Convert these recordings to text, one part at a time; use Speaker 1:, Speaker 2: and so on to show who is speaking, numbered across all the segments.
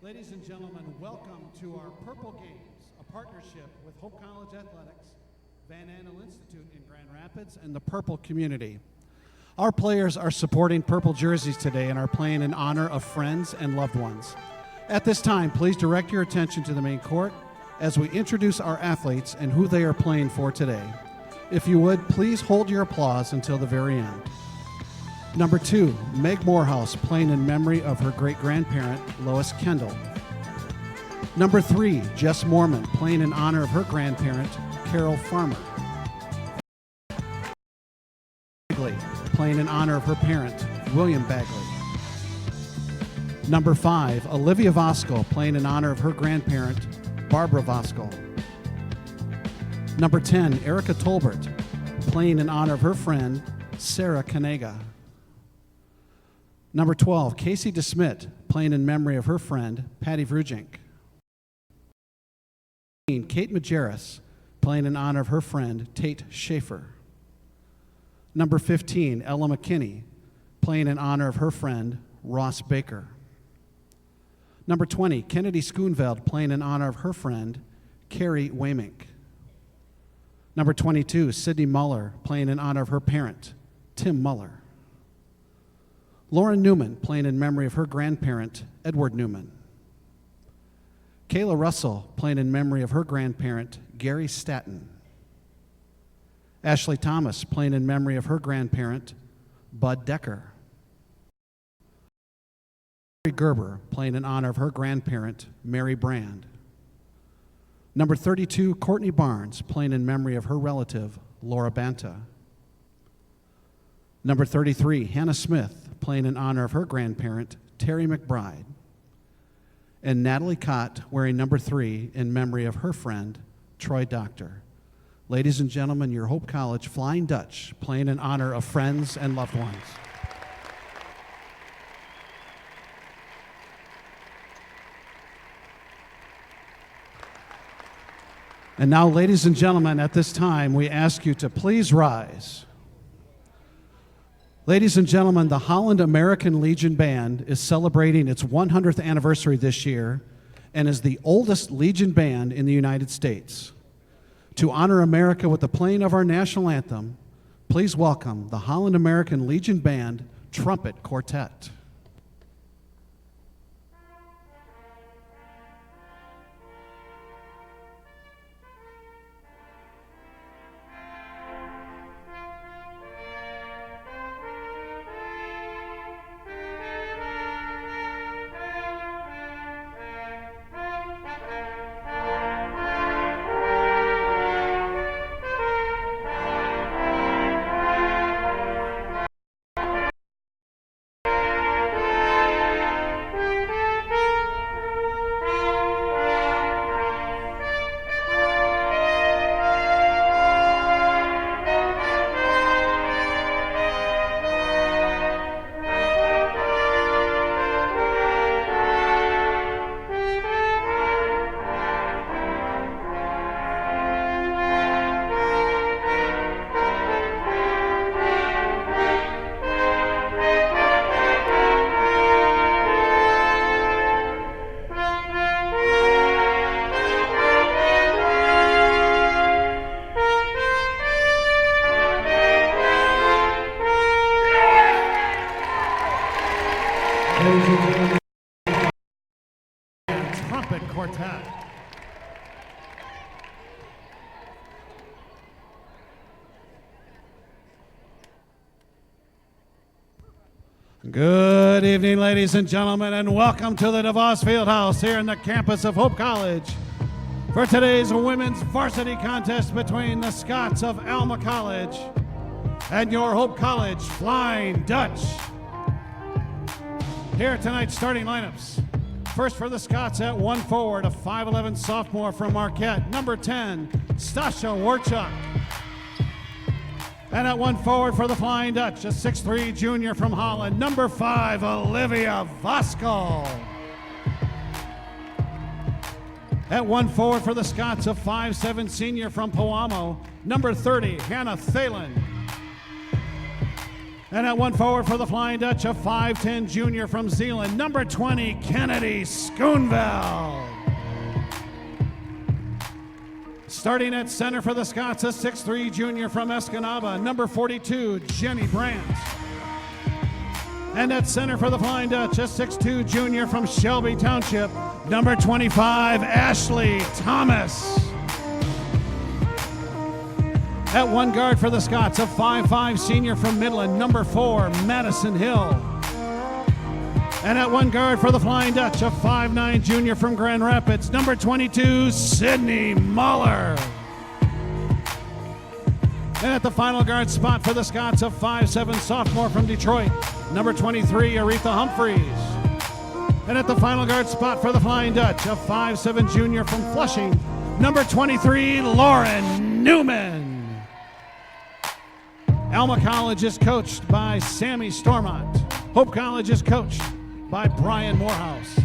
Speaker 1: Ladies and gentlemen, welcome to our Purple Games, a partnership with Hope College Athletics, Van Andel Institute in Grand Rapids, and the Purple community. Our players are supporting purple jerseys today and are playing in honor of friends and loved ones. At this time, please direct your attention to the main court as we introduce our athletes and who they are playing for today. If you would, please hold your applause until the very end. Number 2, Meg Morehouse, playing in memory of her great-grandparent, Lois Kendall. Number 3, Jess Mormon, playing in honor of her grandparent, Carol Farmer. Bagley, playing in honor of her parent, William Bagley. Number 5, Olivia Vosco, playing in honor of her grandparent, Barbara Vosco. Number 10, Erica Tolbert, playing in honor of her friend, Sarah Kanega. Number 12, Casey DeSmit, playing in memory of her friend, Patty Vrujink. Kate Majerus, playing in honor of her friend, Tate Schaefer. Number 15, Ella McKinney, playing in honor of her friend, Ross Baker. Number 20, Kennedy Schoonveld, playing in honor of her friend, Carrie Wamink. Number 22, Sydney Muller, playing in honor of her parent, Tim Muller. Lauren Newman, playing in memory of her grandparent, Edward Newman. Kayla Russell, playing in memory of her grandparent, Gary Staton. Ashley Thomas, playing in memory of her grandparent, Bud Decker. Mary Gerber, playing in honor of her grandparent, Mary Brand. Number 32, Courtney Barnes, playing in memory of her relative, Laura Banta. Number 33, Hannah Smith, playing in honor of her grandparent, Terry McBride. And Natalie Cott, wearing number 3 in memory of her friend, Troy Doctor. Ladies and gentlemen, your Hope College Flying Dutch, playing in honor of friends and loved ones. And now, ladies and gentlemen, at this time, we ask you to please rise. Ladies and gentlemen, the Holland American Legion Band is celebrating its 100th anniversary this year and is the oldest Legion band in the United States. To honor America with the playing of our national anthem, please welcome the Holland American Legion Band Trumpet Quartet. Trumpet Quartet. Good evening, ladies and gentlemen, and welcome to the DeVos Fieldhouse here in the campus of Hope College for today's women's varsity contest between the Scots of Alma College and your Hope College Flying Dutch. Here are tonight's starting lineups. First for the Scots at 1 forward, a 5'11 sophomore from Marquette, number 10, Stasha Warchuk. And at 1 forward for the Flying Dutch, a 6'3 junior from Holland, number 5, Olivia Vosco. At 1 forward for the Scots, a 5'7 senior from Powamo, number 30, Hannah Thalen. And at one forward for the Flying Dutch, a 5'10 junior from Zeeland, number 20, Kennedy Schoonveld. Starting at center for the Scots, a 6'3 junior from Escanaba, number 42, Jenny Brandt. And at center for the Flying Dutch, a 6'2 junior from Shelby Township, number 25, Ashley Thomas. At one guard for the Scots, a 5'5 senior from Midland, number 4, Madison Hill. And at one guard for the Flying Dutch, a 5'9 junior from Grand Rapids, number 22, Sydney Muller. And at the final guard spot for the Scots, a 5'7 sophomore from Detroit, number 23, Aretha Humphreys. And at the final guard spot for the Flying Dutch, a 5'7 junior from Flushing, number 23, Lauren Newman. Alma College is coached by Sammy Stormont. Hope College is coached by Brian Morehouse.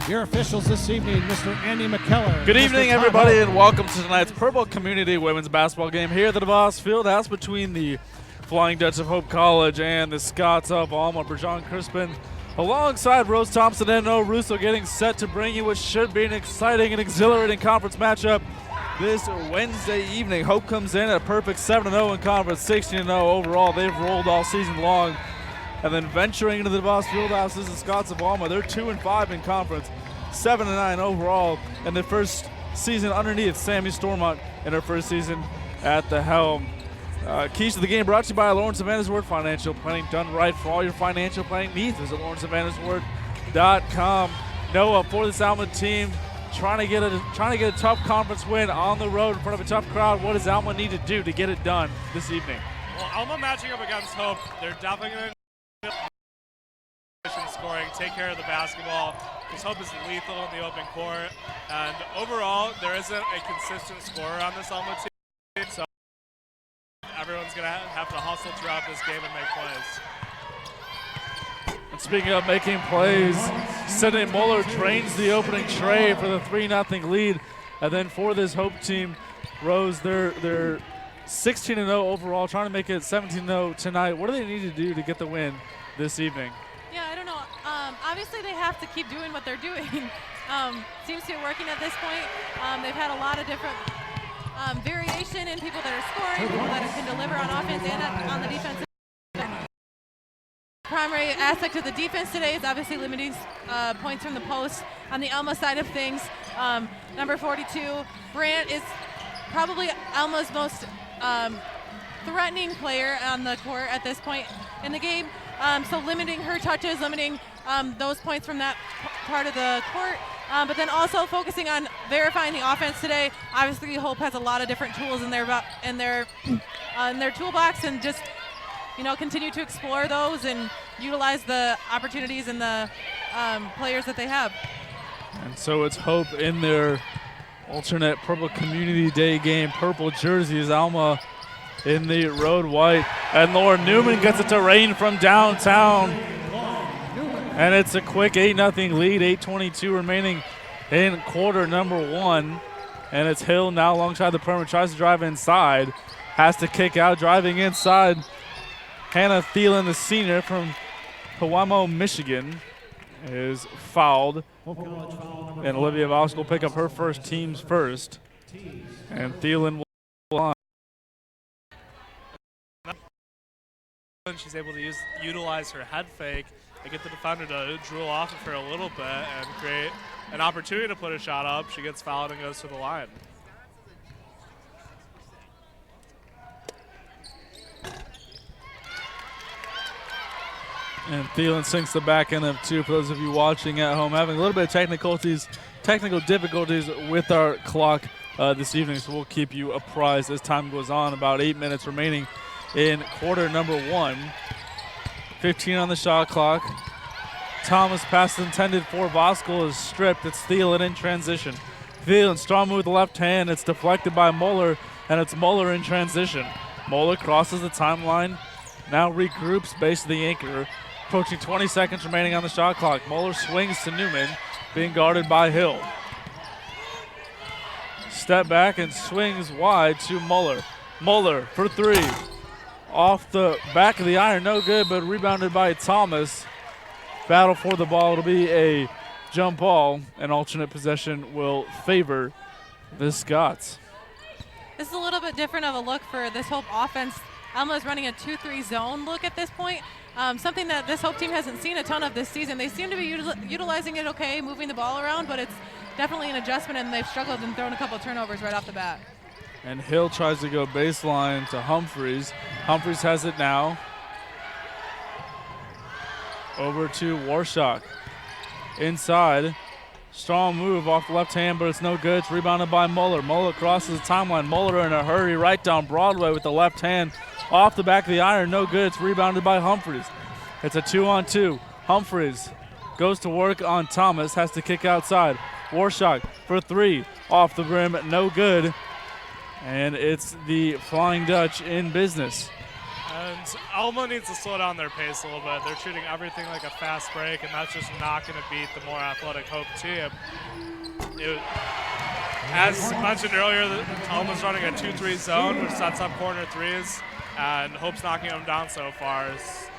Speaker 1: Your officials this evening, Mr. Andy McKellar.
Speaker 2: Good evening, everybody, and welcome to tonight's Purple Community Women's Basketball game here at the DeVos Fieldhouse between the Flying Dutch of Hope College and the Scots of Alma. Brajon Crispin alongside Rose Thompson and No Russo getting set to bring you what should be an exciting and exhilarating conference matchup this Wednesday evening. Hope comes in at a perfect 7-0 in conference, 16-0 overall. They've rolled all season long. And then venturing into the DeVos Fieldhouse is the Scots of Alma. They're 2-5 in conference, 7-9 overall, and their first season underneath Sammy Stormont in her first season at the helm. Keys to the game brought to you by Lawrence of Annisworth Financial Planning, done right for all your financial planning needs. Visit lawrenceofannisworth.com. Noah, for this Alma team, trying to get a tough conference win on the road in front of a tough crowd. What does Alma need to do to get it done this evening?
Speaker 3: Well, Alma matching up against Hope, they're definitely going to scoring, take care of the basketball, because Hope is lethal in the open court, and overall there isn't a consistent scorer on this Alma team, so everyone's going to have to hustle throughout this game and make plays.
Speaker 2: And speaking of making plays, Sydney Muller drains the opening tray for the 3-0 lead. And then for this Hope team, Rose, they're 16-0 overall, trying to make it 17-0 tonight. What do they need to do to get the win this evening?
Speaker 4: Yeah, I don't know. Obviously, they have to keep doing what they're doing. Seems to be working at this point. They've had a lot of different variation in people that are scoring, people that can deliver on offense and on the defensive. Primary aspect of the defense today is obviously limiting points from the post. On the Alma side of things, number 42, Brandt is probably Alma's most threatening player on the court at this point in the game. So limiting her touches, limiting those points from that part of the court, but then also focusing on verifying the offense today. Obviously, Hope has a lot of different tools in their toolbox, and just continue to explore those and utilize the opportunities and the players that they have.
Speaker 2: And so it's Hope in their alternate Purple Community Day game, purple jerseys. Alma in the road white, and Lauren Newman gets it to rain from downtown. And it's a quick 8-0 lead, 8:22 remaining in quarter number one. And it's Hill now alongside the perimeter, tries to drive inside, has to kick out, driving inside. Hannah Thielen, the senior from Pewamo, Michigan, is fouled. And Olivia Vausch will pick up her first, team's first. And Thielen will on.
Speaker 3: She's able to utilize her head fake and get the defender to drool off of her a little bit and create an opportunity to put a shot up. She gets fouled and goes to the line.
Speaker 2: And Thielen sinks the back end of two. For those of you watching at home, having a little bit of technical difficulties with our clock this evening, so we'll keep you apprised as time goes on. About 8 minutes remaining in quarter number one. 15 on the shot clock. Thomas pass intended for Voskuhl is stripped. It's Thielen in transition. Thielen strong move with the left hand. It's deflected by Muller, and it's Muller in transition. Muller crosses the timeline, now regroups base of the anchor. Approaching 20 seconds remaining on the shot clock. Muller swings to Newman, being guarded by Hill. Step back and swings wide to Muller. Muller for three. off the back of the iron, no good, but rebounded by Thomas. Battle for the ball. It'll be a jump ball, and alternate possession will favor the Scots.
Speaker 4: This is a little bit different of a look for this Hope offense. Alma is running a 2-3 zone look at this point, something that this Hope team hasn't seen a ton of this season. They seem to be utilizing it okay, moving the ball around, but it's definitely an adjustment, and they've struggled and thrown a couple of turnovers right off the bat.
Speaker 2: And Hill tries to go baseline to Humphreys. Humphreys has it now. Over to Warshak. Inside. Strong move off the left hand, but it's no good. It's rebounded by Muller. Muller crosses the timeline. Muller in a hurry right down Broadway with the left hand. Off the back of the iron, no good. It's rebounded by Humphreys. It's a 2-on-2. Humphreys goes to work on Thomas. Has to kick outside. Warshak for three. Off the rim, no good. And it's the Flying Dutch in business.
Speaker 3: And Alma needs to slow down their pace a little bit. They're treating everything like a fast break, and that's just not going to beat the more athletic Hope team. As mentioned earlier, Alma's running a 2-3 zone, which sets up corner threes, and Hope's knocking them down so far.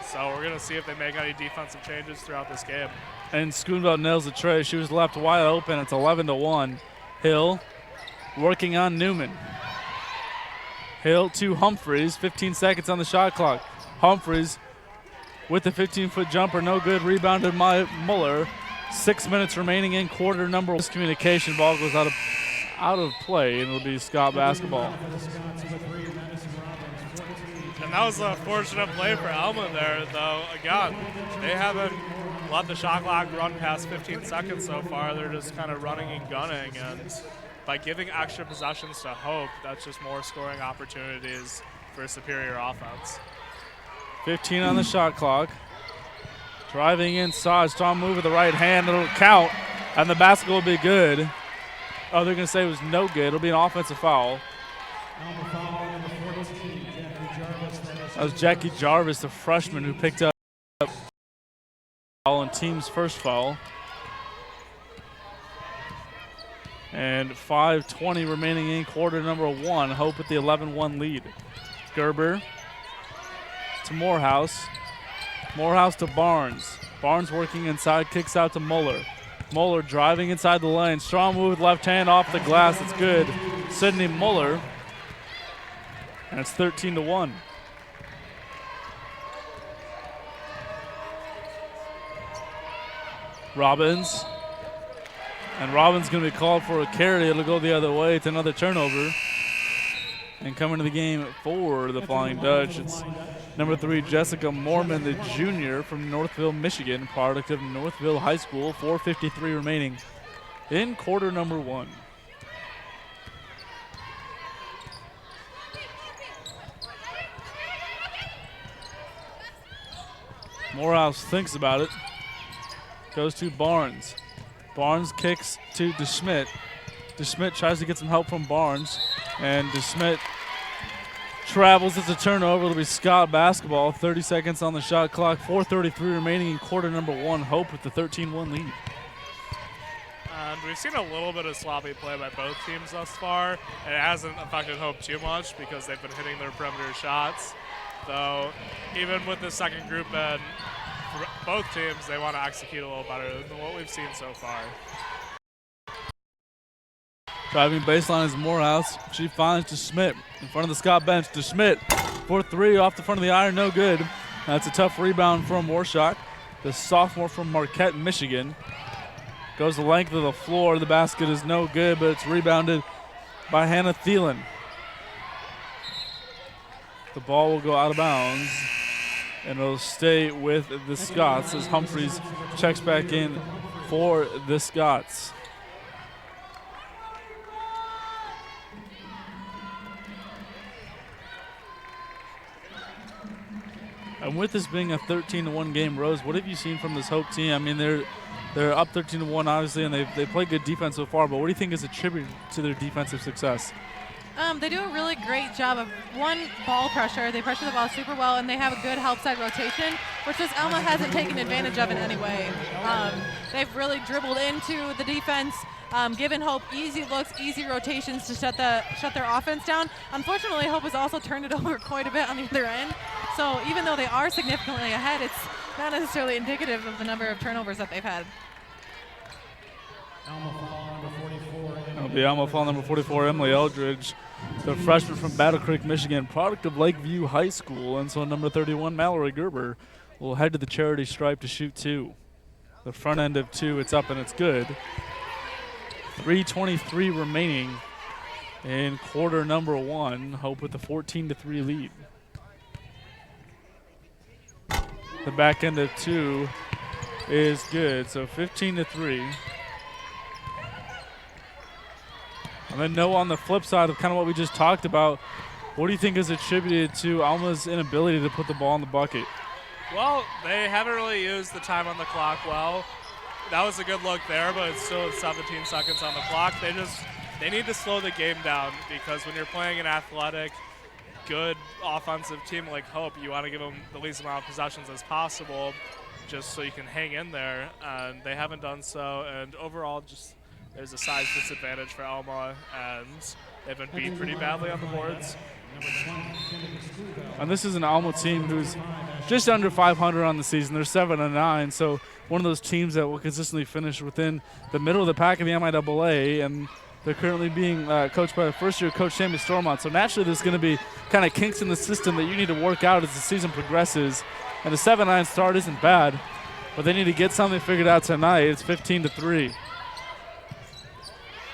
Speaker 3: So we're going to see if they make any defensive changes throughout this game.
Speaker 2: And Schoonveld nails the tray. She was left wide open. It's 11-1. Hill working on Newman. Hill to Humphreys, 15 seconds on the shot clock. Humphreys with the 15-foot jumper, no good, rebounded by Muller. 6 minutes remaining in quarter number one. This communication ball goes out of play, and it'll be Scott basketball.
Speaker 3: And that was a fortunate play for Alma there, though. Again, they haven't let the shot clock run past 15 seconds so far. They're just kind of running and gunning, and by giving extra possessions to Hope, that's just more scoring opportunities for a superior offense.
Speaker 2: 15 on the shot clock. Driving inside, strong move with the right hand, it'll count, and the basket will be good. Oh, they're going to say it was no good. It'll be an offensive foul. That was Jackie Jarvis, the freshman, who picked up foul and team's first foul. And 5:20 remaining in quarter number one. Hope with the 11-1 lead. Gerber to Morehouse. Morehouse to Barnes. Barnes working inside, kicks out to Muller. Muller driving inside the lane. Strong move with left hand off the glass. It's good. Sydney Muller. And it's 13-1. Robbins. And Robbins going to be called for a carry. It'll go the other way. It's another turnover. And coming to the game for the Flying Dutch, it's number 3, Jessica Mormon, the junior from Northville, Michigan, product of Northville High School. 4:53 remaining in quarter number one. Morehouse thinks about it. Goes to Barnes. Barnes kicks to DeSchmidt. DeSchmidt tries to get some help from Barnes, and DeSchmidt travels. It's a turnover. It'll be Scott basketball. 30 seconds on the shot clock. 4:33 remaining in quarter number one. Hope with the 13-1 lead.
Speaker 3: And we've seen a little bit of sloppy play by both teams thus far. And it hasn't affected Hope too much because they've been hitting their perimeter shots. Though, even with the second group and for both teams, they want to execute a little better than what we've seen so far.
Speaker 2: Driving baseline is Morehouse. She finds DeSchmidt in front of the Scott bench. DeSchmidt for three off the front of the iron, no good. That's a tough rebound from Warshak, the sophomore from Marquette, Michigan. Goes the length of the floor. The basket is no good, but it's rebounded by Hannah Thielen. The ball will go out of bounds, and it'll stay with the Scots as Humphreys checks back in for the Scots. And with this being a 13-1 game, Rose, what have you seen from this Hope team? I mean, they're up 13-1, obviously, and they play good defense so far, but what do you think is attributed to their defensive success?
Speaker 4: They do a really great job of, one, ball pressure. They pressure the ball super well, and they have a good help side rotation, which this Alma hasn't taken advantage of in any way. They've really dribbled into the defense, given Hope easy looks, easy rotations to shut their offense down. Unfortunately, Hope has also turned it over quite a bit on the other end. So even though they are significantly ahead, it's not necessarily indicative of the number of turnovers that they've had.
Speaker 2: That'll be Alma foul number 44, Emily Eldridge, the freshman from Battle Creek, Michigan, product of Lakeview High School. And so number 31, Mallory Gerber, will head to the charity stripe to shoot 2. The front end of 2, it's up and it's good. 3:23 remaining in quarter number 1. Hope with the 14-3 lead. The back end of 2 is good, so 15-3. And then no on the flip side of kind of what we just talked about, what do you think is attributed to Alma's inability to put the ball in the bucket?
Speaker 3: Well, they haven't really used the time on the clock well. That was a good look there, but it's still 17 seconds on the clock. They need to slow the game down, because when you're playing an athletic, good offensive team like Hope, you want to give them the least amount of possessions as possible just so you can hang in there, and they haven't done so. And overall, just there's a size disadvantage for Alma, and they've been beat pretty badly on the boards.
Speaker 2: And this is an Alma team who's just under 500 on the season. They're 7-9, so one of those teams that will consistently finish within the middle of the pack in the MIAA, and they're currently being coached by a first-year coach, Sammy Stormont. So naturally there's going to be kind of kinks in the system that you need to work out as the season progresses. And the 7-9 start isn't bad, but they need to get something figured out tonight. It's 15-3.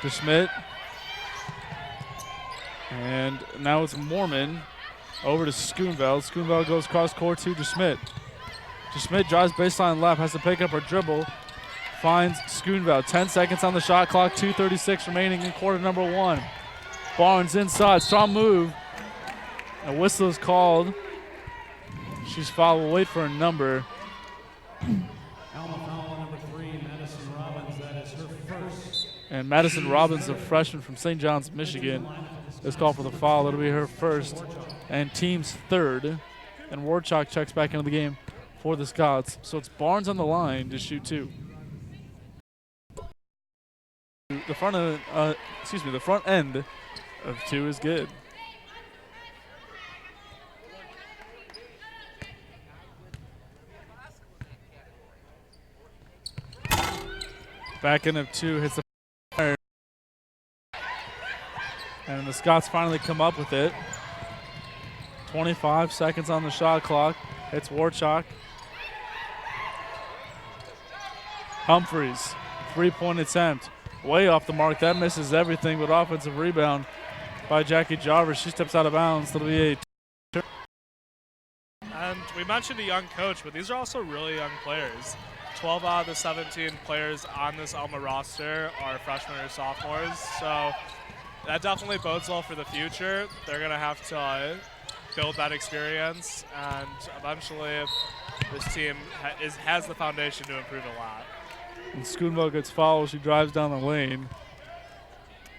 Speaker 2: DeSchmidt. And now it's Mormon over to Schoonveld. Schoonveld goes cross court to DeSchmidt. DeSchmidt drives baseline left, has to pick up her dribble, finds Schoonveld. 10 seconds on the shot clock, 2:36 remaining in quarter number 1. Barnes inside, strong move. A whistle is called. She's fouled. We'll wait for a number.
Speaker 1: Alma foul number 3, Madison Robbins. That is her first.
Speaker 2: And Madison Robbins, a freshman from St. John's, Michigan, is called for the foul. It'll be her first and team's third. And Warchuk checks back into the game for the Scots. So it's Barnes on the line to shoot 2. The front end of 2 is good. Back end of 2 hits the fire. And the Scots finally come up with it. 25 seconds on the shot clock. It's Warchuk. Humphreys, 3-point attempt. Way off the mark. That misses everything, but offensive rebound by Jackie Jarvis. She steps out of bounds. It'll be a
Speaker 3: And we mentioned a young coach, but these are also really young players. 12 out of the 17 players on this Alma roster are freshmen or sophomores, so that definitely bodes well for the future. They're going to have to build that experience, and eventually this team has the foundation to improve a lot.
Speaker 2: And Schoonveld gets fouled. She drives down the lane.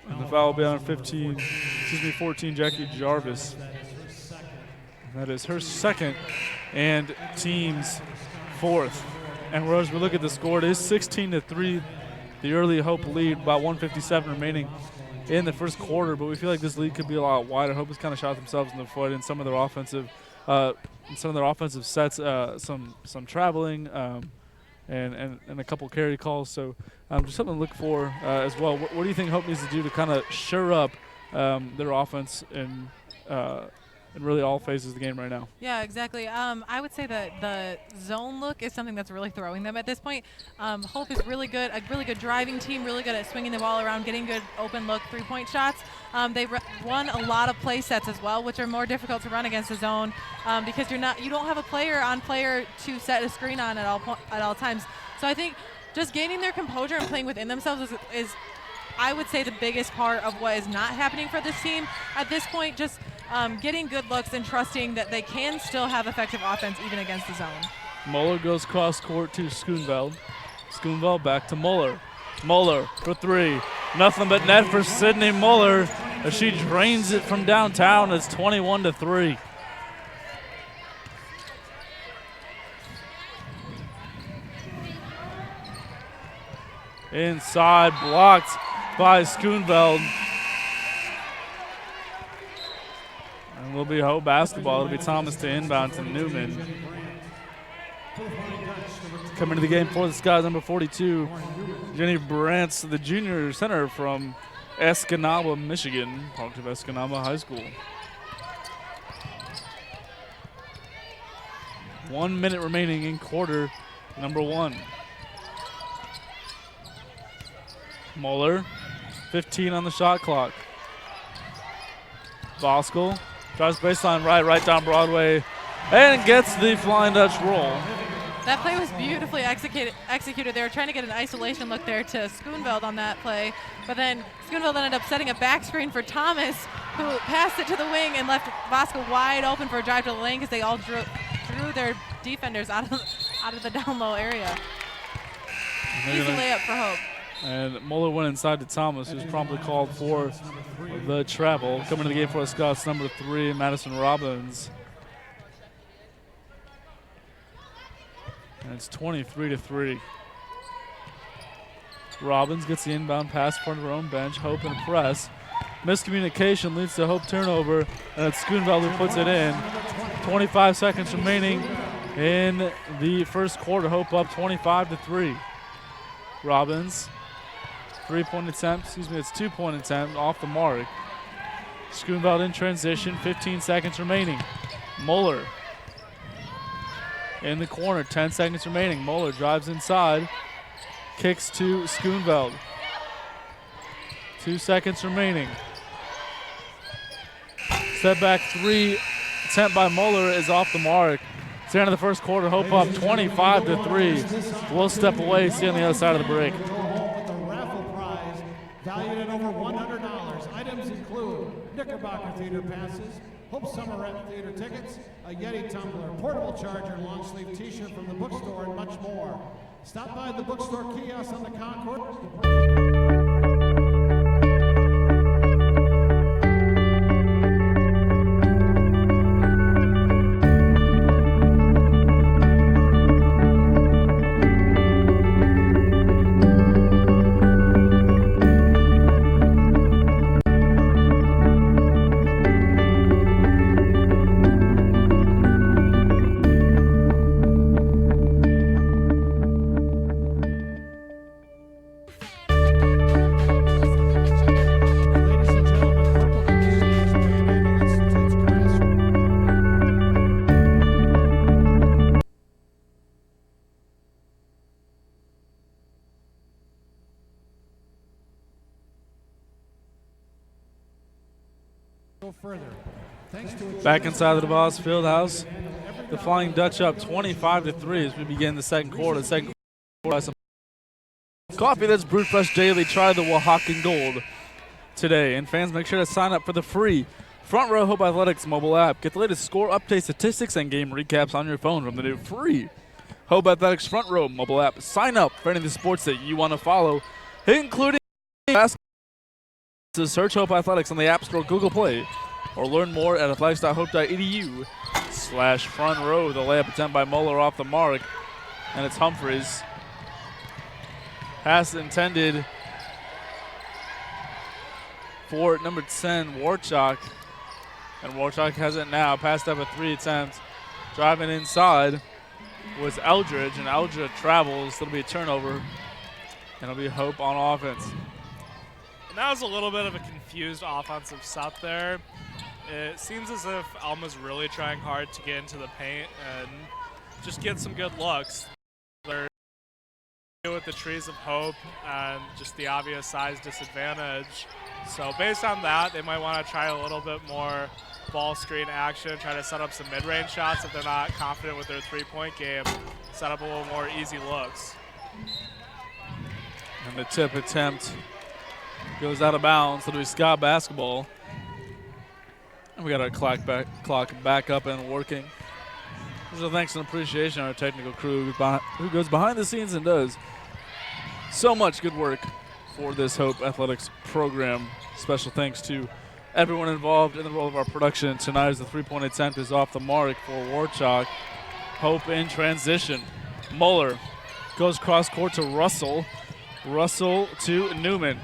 Speaker 2: And the foul will be on 14, Jackie Jarvis. That is her second and team's fourth. And as we look at the score, it is 16-3. The early Hope lead, about 1:57 remaining in the first quarter. But we feel like this lead could be a lot wider. Hope has kind of shot themselves in the foot in some of their offensive, sets, some traveling, and a couple carry calls. So just something to look for as well. What do you think Hope needs to do to kind of shore up their offense in really all phases of the game right now?
Speaker 4: Yeah, exactly. I would say that the zone look is something that's really throwing them at this point. Hope is really good, a really good driving team, really good at swinging the ball around, getting good open look three-point shots. They've won a lot of play sets as well, which are more difficult to run against the zone because you don't have a player on player to set a screen on at all times. So I think just gaining their composure and playing within themselves is I would say the biggest part of what is not happening for this team at this point. Just getting good looks and trusting that they can still have effective offense even against the zone.
Speaker 2: Muller goes cross court to Schoonveld. Schoonveld back to Muller. Muller for 3. Nothing but net for Sydney Muller as she drains it from downtown. It's 21-3. Inside, blocked by Schoonveld. And will be Hope basketball. It'll be Thomas to inbound to Newman. Coming to the game for the Skies, number 42, Jenny Brantz, the junior center from Escanaba, Michigan, part of Escanaba High School. 1 minute remaining in quarter number 1. Muller, 15 on the shot clock. Voskel drives baseline right down Broadway, and gets the Flying Dutch roll.
Speaker 4: That play was beautifully executed. They were trying to get an isolation look there to Schoonveld on that play, but then Schoonveld ended up setting a back screen for Thomas, who passed it to the wing and left Voskel wide open for a drive to the lane because they all drew their defenders out of the down low area. Easy layup for Hope.
Speaker 2: And Muller went inside to Thomas, who's promptly called for the travel. Coming to the game for the Scots, number 3, Madison Robbins. And it's 23-3. Robbins gets the inbound pass in front of her own bench. Hope in a press. Miscommunication leads to Hope turnover, and it's Schoonveld who puts it in. 25 seconds remaining in the first quarter. Hope up 25-3. Robbins, 3-point attempt, it's 2-point attempt off the mark. Schoonveld in transition, 15 seconds remaining. Muller in the corner, 10 seconds remaining. Muller drives inside, kicks to Schoonveld. 2 seconds remaining. Step back 3 attempt by Muller is off the mark. It's the end of the first quarter. Hope up 25-3. We'll step away, see you on the other side of the break.
Speaker 1: With the raffle prize valued at over $100. Items include Knickerbocker Theater passes, Hope Summer Rep Theater tickets, a Yeti tumbler, portable charger, long sleeve t-shirt from the bookstore, and much more. Stop by the bookstore kiosk on the concourse.
Speaker 2: Back inside the DeVos Fieldhouse, the Flying Dutch up 25-3 as we begin the second quarter. The second quarter, some coffee that's brewed fresh daily. Try the Oaxacan Gold today. And fans, make sure to sign up for the free Front Row Hope Athletics mobile app. Get the latest score, update statistics, and game recaps on your phone from the new free Hope Athletics Front Row mobile app. Sign up for any of the sports that you want to follow, including basketball. Search Hope Athletics on the App Store, Google Play, or learn more at athletics.hope.edu/front row. The layup attempt by Muller off the mark, and it's Humphreys. Pass intended for number 10, Warchuk, and Warchuk has it now. Passed up a 3 attempt. Driving inside was Eldridge, and Eldridge travels. It'll be a turnover, and it'll be Hope on offense.
Speaker 3: And that was a little bit of a confused offensive set there. It seems as if Alma's really trying hard to get into the paint and just get some good looks. They're with the trees of Hope and just the obvious size disadvantage. So based on that, they might want to try a little bit more ball screen action, try to set up some mid-range shots if they're not confident with their three-point game, set up a little more easy looks.
Speaker 2: And the tip attempt goes out of bounds. It'll be Scott basketball. And we got our clock back up and working. So thanks and appreciation to our technical crew who goes behind the scenes and does so much good work for this Hope Athletics program. Special thanks to everyone involved in the role of our production tonight as the three-point attempt is off the mark for Warchuk. Hope in transition. Muller goes cross court to Russell. Russell to Newman.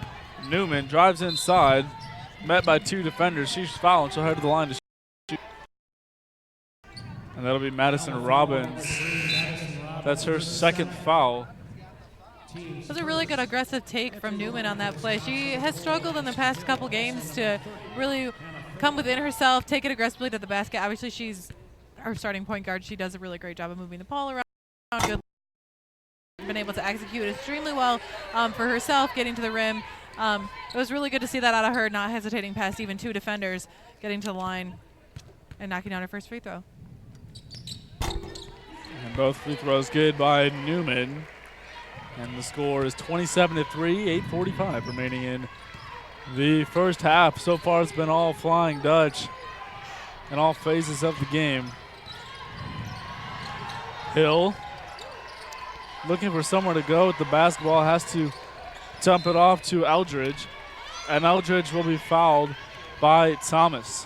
Speaker 2: Newman drives inside, met by 2 defenders. She's fouling. She'll head to the line to shoot. And that'll be Madison Robbins. That's her second foul.
Speaker 4: It was a really good aggressive take from Newman on that play. She has struggled in the past couple games to really come within herself, take it aggressively to the basket. Obviously, she's our starting point guard. She does a really great job of moving the ball around. Good, been able to execute extremely well for herself, getting to the rim. It was really good to see that out of her, not hesitating past even 2 defenders, getting to the line and knocking down her first free throw.
Speaker 2: And both free throws good by Newman. And the score is 27-3, 8:45 remaining in the first half. So far it's been all Flying Dutch in all phases of the game. Hill looking for somewhere to go with the basketball, has to dump it off to Eldridge. And Eldridge will be fouled by Thomas.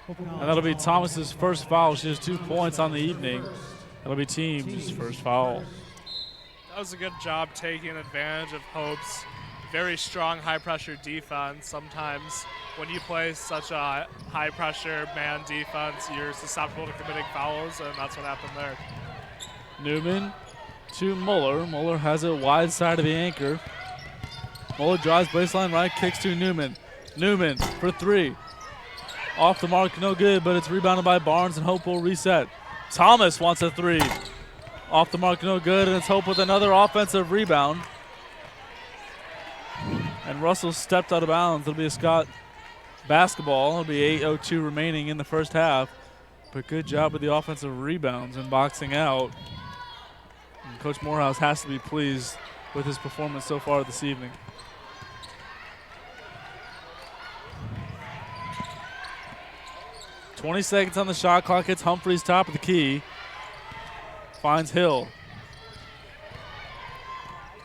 Speaker 2: And that'll be Thomas's first foul. She has 2 points on the evening. That'll be team's first foul.
Speaker 3: That was a good job taking advantage of Hope's very strong high-pressure defense. Sometimes when you play such a high-pressure man defense, you're susceptible to committing fouls, and that's what happened there.
Speaker 2: Newman to Muller. Muller has it wide side of the anchor. Muller drives baseline right, kicks to Newman. Newman for 3. Off the mark, no good, but it's rebounded by Barnes, and Hope will reset. Thomas wants a 3. Off the mark, no good, and it's Hope with another offensive rebound. And Russell stepped out of bounds. It'll be a Scott basketball. It'll be 8:02 remaining in the first half. But good job with the offensive rebounds and boxing out. And Coach Morehouse has to be pleased with his performance so far this evening. .20 seconds on the shot clock. It's Humphreys top of the key. Finds Hill.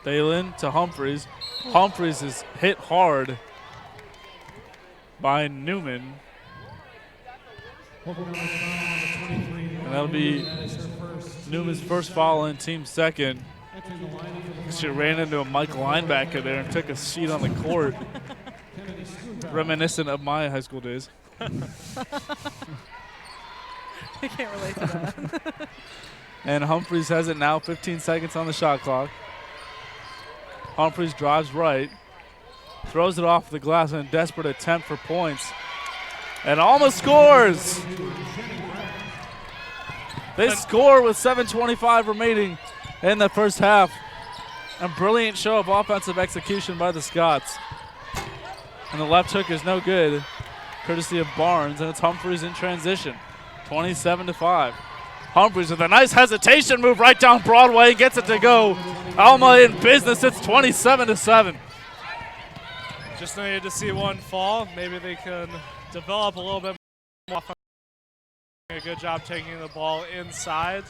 Speaker 2: Thalen to Humphreys. Humphreys is hit hard by Newman. And that'll be Newman's first foul and team second. She ran into a Mike linebacker there and took a seat on the court. Reminiscent of my high school days.
Speaker 4: I can't relate to that.
Speaker 2: And Humphreys has it now, 15 seconds on the shot clock. Humphreys drives right, throws it off the glass in a desperate attempt for points, and Alma scores. They score with 7:25 remaining in the first half. A brilliant show of offensive execution by the Scots. And the left hook is no good, courtesy of Barnes, and it's Humphreys in transition, 27-5. Humphreys with a nice hesitation move right down Broadway, gets it to go. Alma in business, it's 27-7.
Speaker 3: Just needed to see one fall. Maybe they can develop a little bit more offense. A good job taking the ball inside.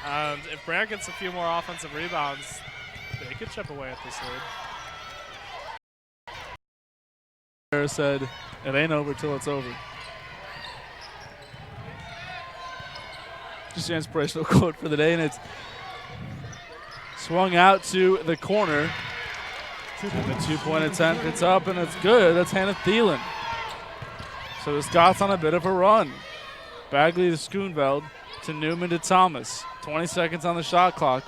Speaker 3: And if Brant gets a few more offensive rebounds, they could chip away at this lead.
Speaker 2: Sarah said, it ain't over till it's over. Just an inspirational quote for the day, and it's swung out to the corner. And the 2-point attempt, it's up and it's good. That's Hannah Thielen. So the Scots on a bit of a run. Bagley to Schoonveld, to Newman to Thomas. 20 seconds on the shot clock.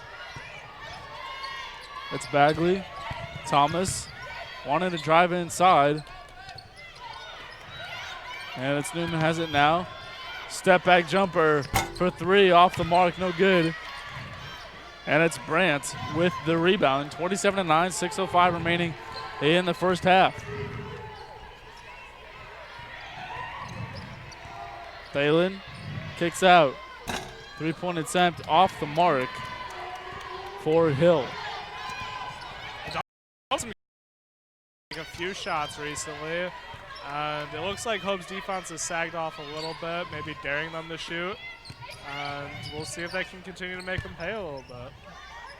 Speaker 2: It's Bagley, Thomas, wanting to drive inside. And it's Newman has it now. Step back jumper for 3, off the mark, no good. And it's Brandt with the rebound. 27-9, 6:05 remaining in the first half. Thalen kicks out. 3-point attempt off the mark for Hill.
Speaker 3: A few shots recently, and it looks like Hope's defense has sagged off a little bit, maybe daring them to shoot. And we'll see if they can continue to make them pay a little bit.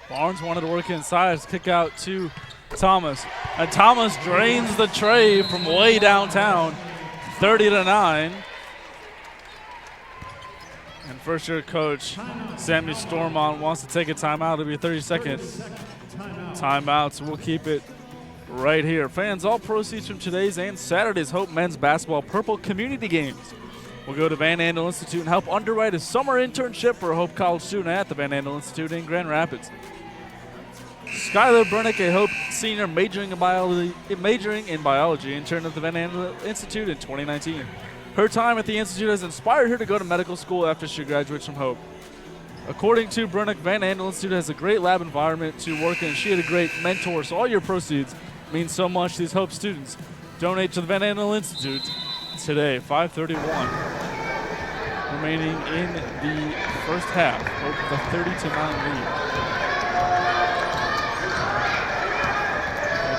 Speaker 2: Barnes wanted to work inside. Kick out to Thomas. And Thomas drains the tray from way downtown, 30-9. And first-year coach Sammy Stormont wants to take a timeout. It'll be a 30-second timeout, so we'll keep it right here. Fans, all proceeds from today's and Saturday's Hope Men's Basketball Purple Community Games will go to Van Andel Institute and help underwrite a summer internship for a Hope College student at the Van Andel Institute in Grand Rapids. Skylar Brennick, a Hope senior majoring in biology, interned at the Van Andel Institute in 2019. Her time at the Institute has inspired her to go to medical school after she graduates from Hope. According to Brennick, Van Andel Institute has a great lab environment to work in. She had a great mentor, so all your proceeds mean so much to these Hope students. Donate to the Van Andel Institute today, 5:31. Remaining in the first half, Hope with a 30-9 lead.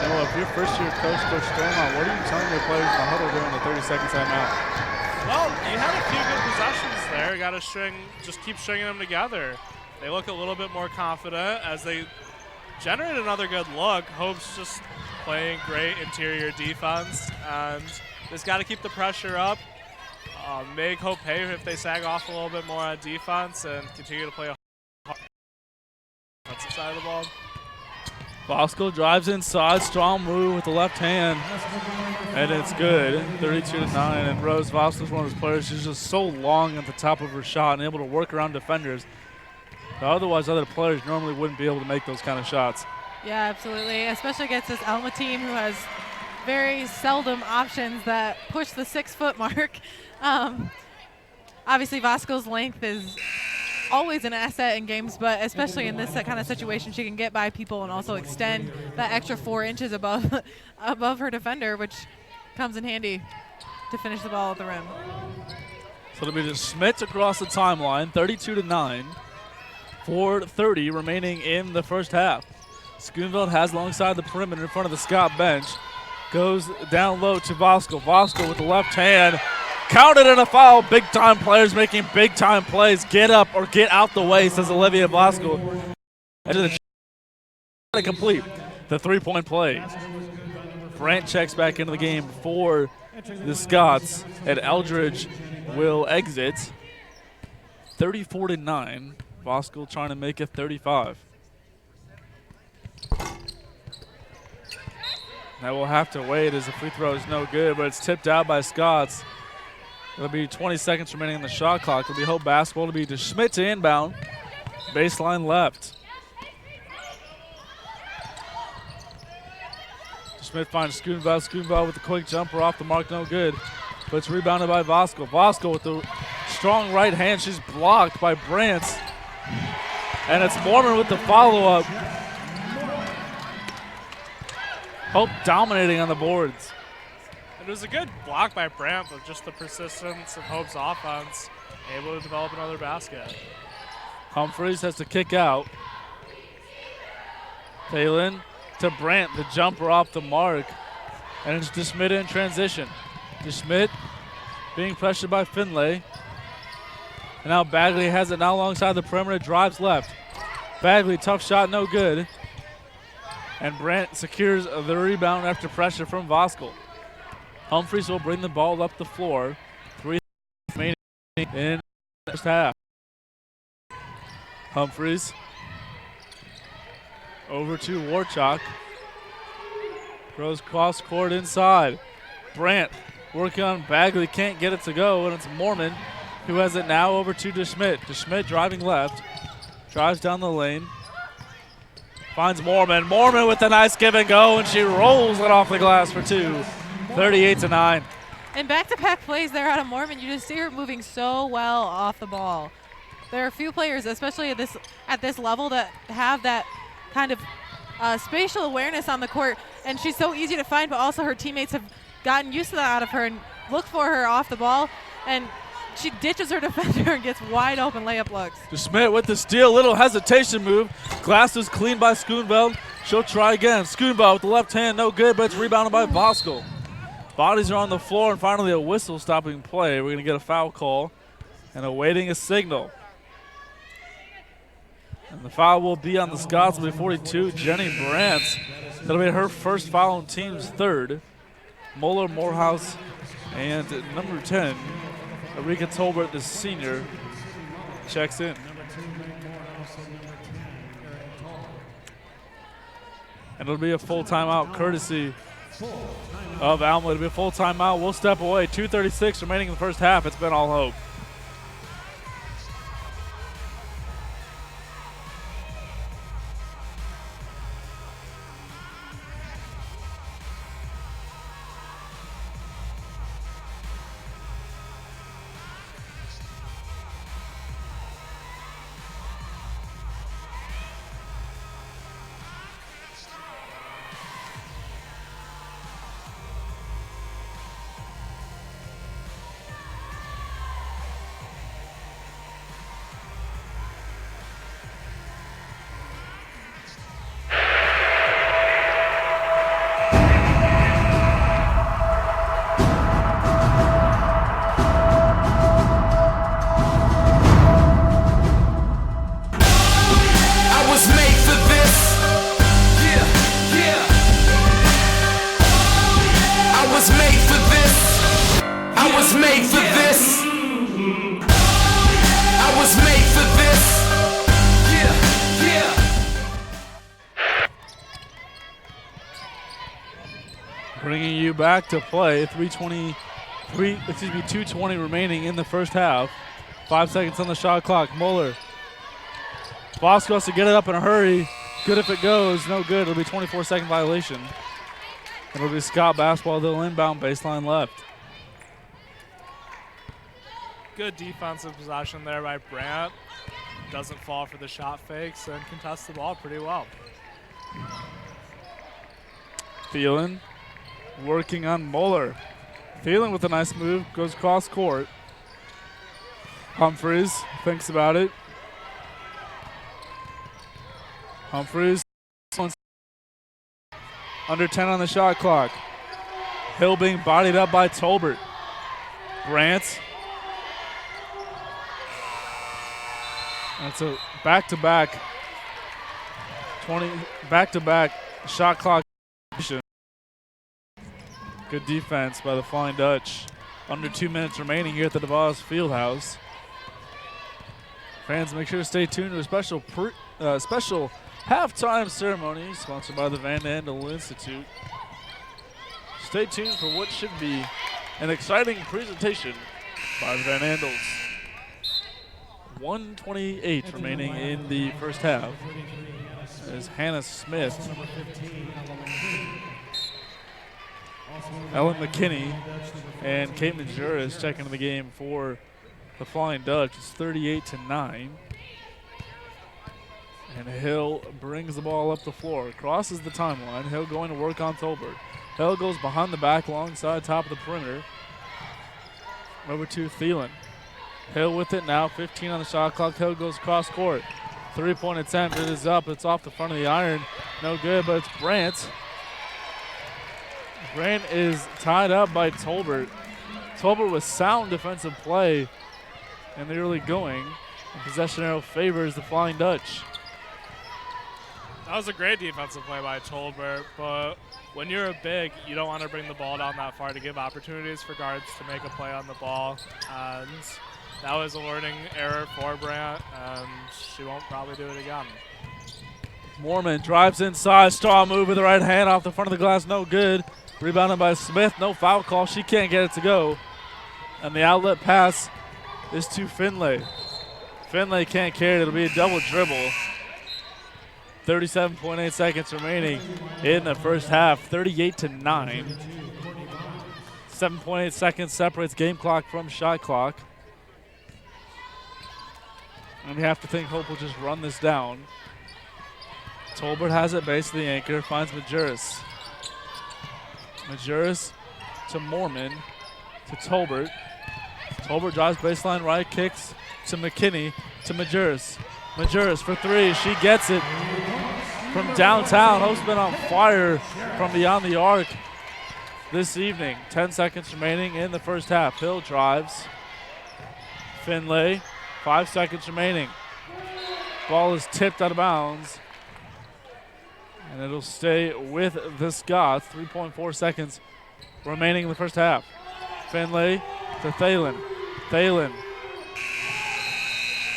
Speaker 2: You know, if you're first-year coach, Coach Stormont, what are you telling your players in the huddle during the 30-second timeout?
Speaker 3: Well, you had a few good possessions there. Got to just keep stringing them together. They look a little bit more confident as they generate another good look. Hope's just playing great interior defense, and just got to keep the pressure up. Make Hope pay if they sag off a little bit more on defense and continue to play a hard defensive side of the ball.
Speaker 2: Bosco drives inside, strong move with the left hand, and it's good, 32-9. And Rose Bosco's one of those players who's just so long at the top of her shot and able to work around defenders. Otherwise, other players normally wouldn't be able to make those kind of shots.
Speaker 4: Yeah, absolutely, especially against this Alma team who has very seldom options that push the 6-foot mark. Obviously, Bosco's length is always an asset in games, but especially in this kind of situation, she can get by people and also extend that extra 4 inches above her defender, which comes in handy to finish the ball at the rim.
Speaker 2: So it'll be the Schmidt across the timeline, 32-9, 4:30 remaining in the first half. Schoonveld has alongside the perimeter in front of the Scott bench, goes down low to Bosco. Bosco with the left hand. Counted in a foul. Big-time players making big-time plays. Get up or get out the way, says Olivia Bosco. And to complete the three-point play. Brandt checks back into the game for the Scots, and Eldridge will exit. 34-9. Bosco trying to make it 35. Now we'll have to wait as the free throw is no good, but it's tipped out by Scots. It'll be 20 seconds remaining on the shot clock. It'll be Hope basketball. It'll be DeSchmidt to inbound. Baseline left. DeSchmidt finds Schoonveld. Schoonveld with the quick jumper off the mark, no good. But it's rebounded by Bosco. Bosco with the strong right hand. She's blocked by Brandt. And it's Mormon with the follow-up. Hope dominating on the boards.
Speaker 3: It was a good block by Brandt, but just the persistence of Hope's offense, able to develop another basket.
Speaker 2: Humphreys has to kick out. Thalen to Brandt, the jumper off the mark. And it's DeSchmidt in transition. DeSchmidt being pressured by Finlay. And now Bagley has it now alongside the perimeter, drives left. Bagley, tough shot, no good. And Brandt secures the rebound after pressure from Voskuhl. Humphreys will bring the ball up the floor. 3 remaining in the first half. Humphreys over to Warchuk. Throws cross court inside. Brandt working on Bagley, can't get it to go, and it's Mormon who has it now over to DeSchmidt. DeSchmidt driving left, drives down the lane, finds Mormon. Mormon with a nice give and go, and she rolls it off the glass for 2. 38-9.
Speaker 4: And back-to-back plays there out of Mormon. You just see her moving so well off the ball. There are a few players, especially at this level, that have that kind of spatial awareness on the court, and she's so easy to find, but also her teammates have gotten used to that out of her and look for her off the ball, and she ditches her defender and gets wide open layup looks.
Speaker 2: DeSchmidt with the steal, little hesitation move. Glass is cleaned by Schoonveld. She'll try again. Schoonveld with the left hand, no good, but it's rebounded by Voskuhl. Bodies are on the floor, and finally a whistle stopping play. We're going to get a foul call and awaiting a signal. And the foul will be on the Scots. It'll be 42, Jenny Brandt. That'll be her first foul on team's third. Muller, Morehouse, and number 10, Erika Tolbert, the senior, checks in. And it'll be a full timeout courtesy of Alma. It'll be a full timeout. We'll step away. 2:36 remaining in the first half. It's been all hope. Bringing you back to play. 2:20 remaining in the first half. 5 seconds on the shot clock. Muller. Bosco has to get it up in a hurry. Good if it goes. No good. It'll be 24-second violation. It'll be Scott basketball. They'll inbound baseline left.
Speaker 3: Good defensive possession there by Brandt. Doesn't fall for the shot fakes and contests the ball pretty well.
Speaker 2: Thielen working on Muller. Thielen with a nice move, goes cross court. Humphreys thinks about it. Humphreys under 10 on the shot clock. Hill being bodied up by Tolbert. Brandt. That's a back-to-back shot clock. Good defense by the Flying Dutch. Under 2 minutes remaining here at the DeVos Fieldhouse. Fans, make sure to stay tuned to a special halftime ceremony sponsored by the Van Andel Institute. Stay tuned for what should be an exciting presentation by the Van Andels. 1:28 remaining in the first half. As Hannah Smith, Ellen McKinney, and Kate Majuris checking into the game for the Flying Dutch. It's 38-9. And Hill brings the ball up the floor, crosses the timeline. Hill going to work on Tolbert. Hill goes behind the back, alongside top of the perimeter. Over to Thielen. Hill with it now, 15 on the shot clock. Hill goes cross court. 3-point attempt, it is up. It's off the front of the iron. No good, but it's Brandt. Brandt is tied up by Tolbert. Tolbert with sound defensive play in the early going. And possession arrow favors the Flying Dutch.
Speaker 3: That was a great defensive play by Tolbert, but when you're a big, you don't want to bring the ball down that far to give opportunities for guards to make a play on the ball. And that was a learning error for Brandt, and she won't probably do it again.
Speaker 2: Mormon drives inside, strong move with the right hand off the front of the glass, no good. Rebounded by Smith, no foul call. She can't get it to go. And the outlet pass is to Finlay. Finlay can't carry it. It'll be a double dribble. 37.8 seconds remaining in the first half, 38-9. 7.8 seconds separates game clock from shot clock. And you have to think Hope will just run this down. Tolbert has it, base of the anchor, finds Majuris. Majuris to Mormon, to Tolbert. Tolbert drives baseline right, kicks to McKinney, to Majuris. Majuris for three, she gets it from downtown. Hope's been on fire from beyond the arc this evening. 10 seconds remaining in the first half. Hill drives. Finlay, 5 seconds remaining. Ball is tipped out of bounds. And it'll stay with the Scots. 3.4 seconds remaining in the first half. Finlay to Thielen. Thielen.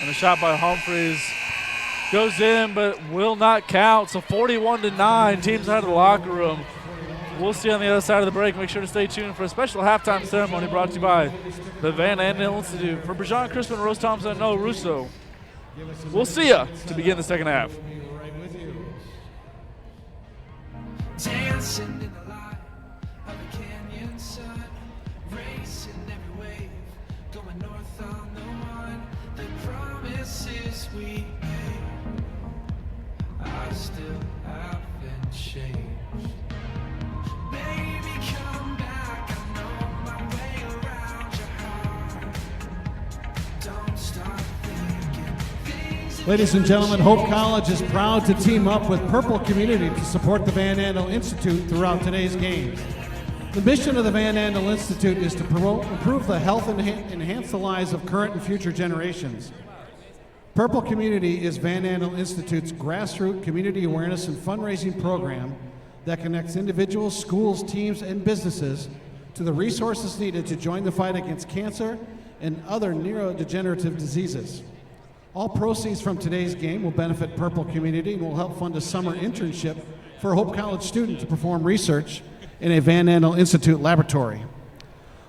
Speaker 2: And a shot by Humphreys goes in but will not count. So 41-9, teams out of the locker room. We'll see on the other side of the break. Make sure to stay tuned for a special halftime ceremony brought to you by the Van Andel Institute. For Brejon Crispin, Rose Thompson, and Noah Russo, we'll see ya to begin the second half.
Speaker 5: Dancing in the light of a canyon sun, racing every wave, going north on the one, the promises we made, I still haven't changed. Baby, come back, I know my way around your heart. Don't stop thinking things.
Speaker 1: Ladies and gentlemen, Hope College is proud to team up with Purple Community to support the Van Andel Institute throughout today's games. The mission of the Van Andel Institute is to improve the health and enhance the lives of current and future generations. Purple Community is Van Andel Institute's grassroots community awareness and fundraising program that connects individuals, schools, teams, and businesses to the resources needed to join the fight against cancer and other neurodegenerative diseases. All proceeds from today's game will benefit Purple Community and will help fund a summer internship for a Hope College student to perform research in a Van Andel Institute laboratory.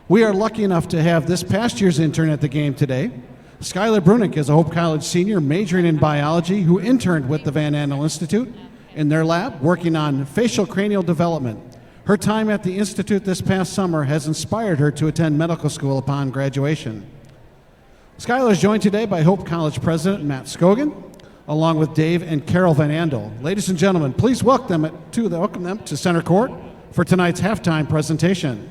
Speaker 1: We are lucky enough to have this past year's intern at the game today. Skylar Brunick is a Hope College senior majoring in biology who interned with the Van Andel Institute in their lab working on facial cranial development. Her time at the Institute this past summer has inspired her to attend medical school upon graduation. Skylar is joined today by Hope College President Matt Scogan, along with Dave and Carol Van Andel. Ladies and gentlemen, please welcome them to center court for tonight's halftime presentation.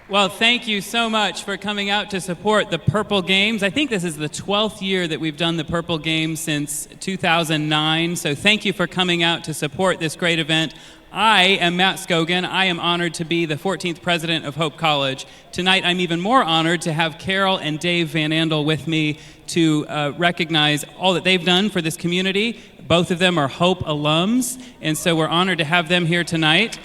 Speaker 6: Well, thank you so much for coming out to support the Purple Games. I think this is the 12th year that we've done the Purple Games since 2009, so thank you for coming out to support this great event. I am Matt Scogan. I am honored to be the 14th president of Hope College. Tonight, I'm even more honored to have Carol and Dave Van Andel with me to recognize all that they've done for this community. Both of them are Hope alums, and so we're honored to have them here tonight.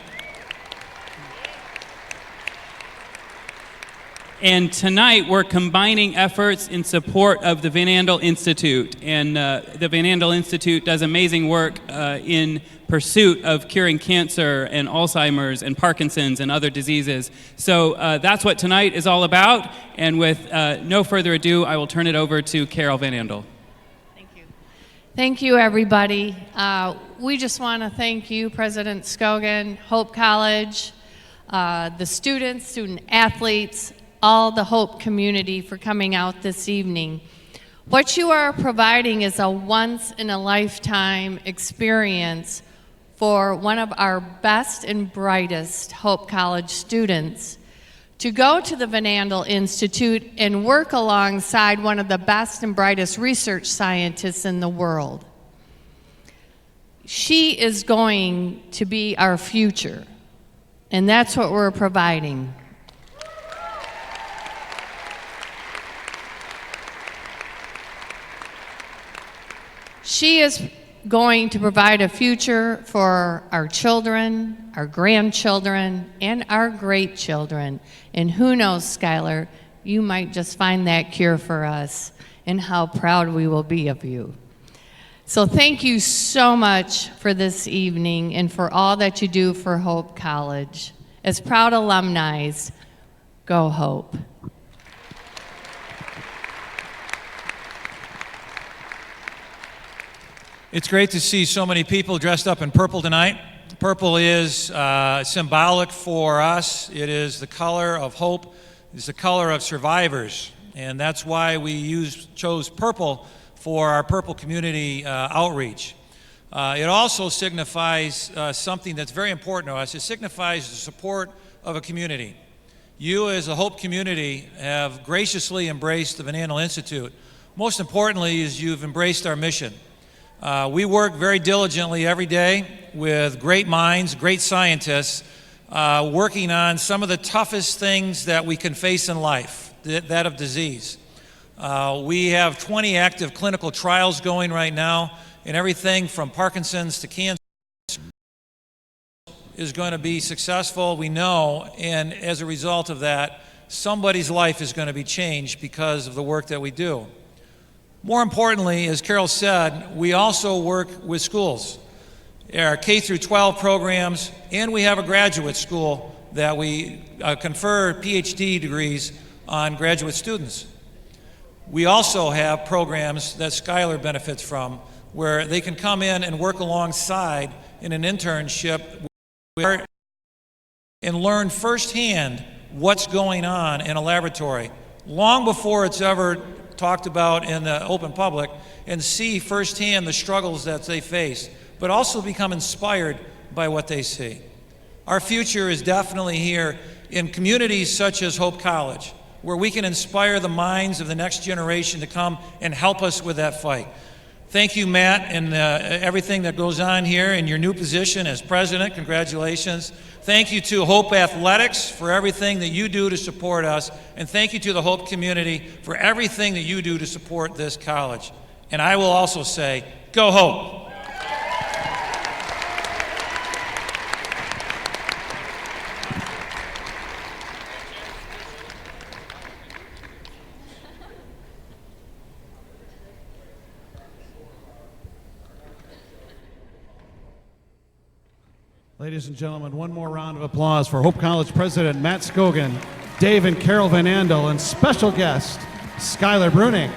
Speaker 6: And tonight, we're combining efforts in support of the Van Andel Institute. And the Van Andel Institute does amazing work in pursuit of curing cancer and Alzheimer's and Parkinson's and other diseases. So that's what tonight is all about. And with no further ado, I will turn it over to Carol Van Andel.
Speaker 7: Thank you. Thank you, everybody. We just want to thank you, President Scogan, Hope College, the students, student athletes, all the Hope community for coming out this evening. What you are providing is a once-in-a-lifetime experience for one of our best and brightest Hope College students to go to the Van Andel Institute and work alongside one of the best and brightest research scientists in the world. She is going to be our future, and that's what we're providing. She is going to provide a future for our children, our grandchildren, and our great children. And who knows, Skylar, you might just find that cure for us, and how proud we will be of you. So thank you so much for this evening and for all that you do for Hope College. As proud alumni, go Hope.
Speaker 8: It's great to see so many people dressed up in purple tonight. Purple is symbolic for us. It is the color of hope. It's the color of survivors. And that's why we chose purple for our Purple Community outreach. It also signifies something that's very important to us. It signifies the support of a community. You as a Hope community have graciously embraced the Van Andel Institute. Most importantly is you've embraced our mission. We work very diligently every day with great minds, great scientists, working on some of the toughest things that we can face in life, that of disease. We have 20 active clinical trials going right now, and everything from Parkinson's to cancer is going to be successful, we know, and as a result of that, somebody's life is going to be changed because of the work that we do. More importantly, as Carol said, we also work with schools. Our K through 12 programs, and we have a graduate school that we confer PhD degrees on graduate students. We also have programs that Schuyler benefits from, where they can come in and work alongside in an internship and learn firsthand what's going on in a laboratory, long before it's ever talked about in the open public, and see firsthand the struggles that they face, but also become inspired by what they see. Our future is definitely here in communities such as Hope College, where we can inspire the minds of the next generation to come and help us with that fight. Thank you, Matt, and everything that goes on here in your new position as president. Congratulations. Thank you to Hope Athletics for everything that you do to support us, and thank you to the Hope community for everything that you do to support this college. And I will also say, go Hope!
Speaker 1: Ladies and gentlemen, one more round of applause for Hope College President Matt Scogan, Dave and Carol Van Andel, and special guest, Schuyler Bruning.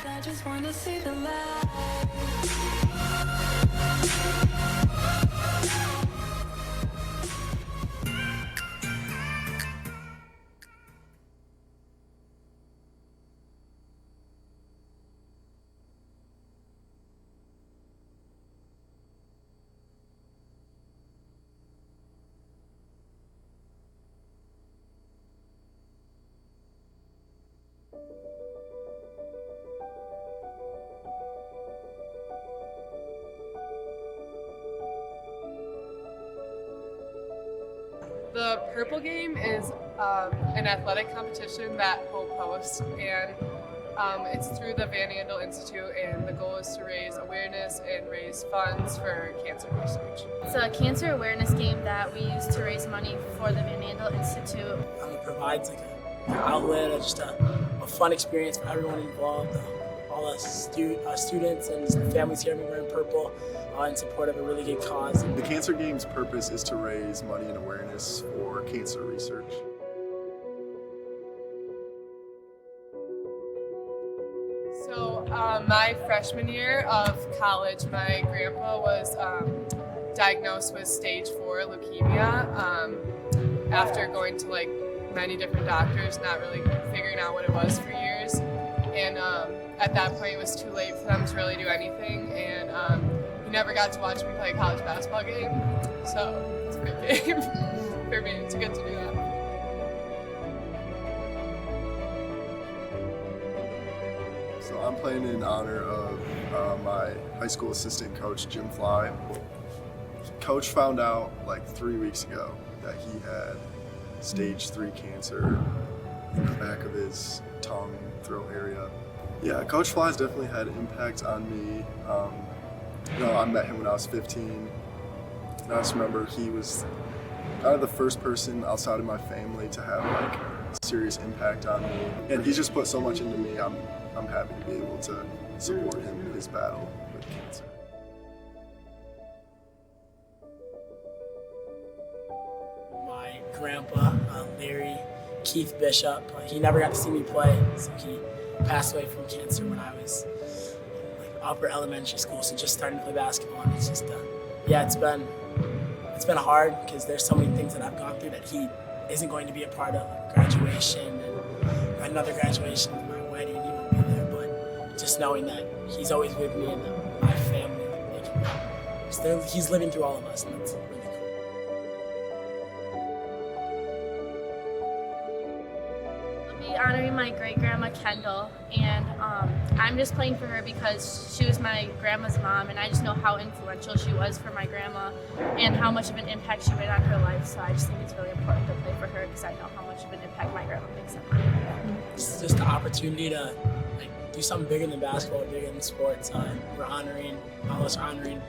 Speaker 5: I just wanna see the light.
Speaker 9: The Purple Game is an athletic competition that Hope hosts, and it's through the Van Andel Institute, and the goal is to raise awareness and raise funds for cancer research.
Speaker 10: It's a cancer awareness game that we use to raise money for the Van Andel Institute.
Speaker 11: It provides like an outlet, or just a fun experience for everyone involved. All the students and the families here wearing purple in support of a really good cause.
Speaker 12: The Cancer Game's purpose is to raise money and awareness for cancer research.
Speaker 9: So my freshman year of college, my grandpa was diagnosed with stage 4 leukemia after going to like many different doctors, not really figuring out what it was for years. And at that point, it was too late for them to really do anything. And he never got to watch me play a college basketball game. So it's a big game for me to get to do that.
Speaker 12: So I'm playing in honor of my high school assistant coach, Jim Fly. Coach found out like 3 weeks ago that he had stage 3 cancer in the back of his tongue, throat area. Yeah, Coach Fly's definitely had an impact on me. I met him when I was 15. And I just remember he was kind of the first person outside of my family to have like a serious impact on me. And he's just put so much into me. I'm happy to be able to support him in his battle with cancer.
Speaker 11: My grandpa, Larry Keith Bishop, he never got to see me play, so he passed away from cancer when I was like upper elementary school, so just starting to play basketball. And it's just, it's been hard because there's so many things that I've gone through that he isn't going to be a part of, like graduation and another graduation, my wedding, he won't be there, but just knowing that he's always with me and my family, he's living through all of us, and that's really cool.
Speaker 10: Honoring my great-grandma Kendall, and I'm just playing for her because she was my grandma's mom, and I just know how influential she was for my grandma and how much of an impact she made on her life, so I just think it's really important to play for her because I know how much of an impact my grandma makes on mine.
Speaker 11: It's just the opportunity to do something bigger than basketball, bigger than sports. All of us are honoring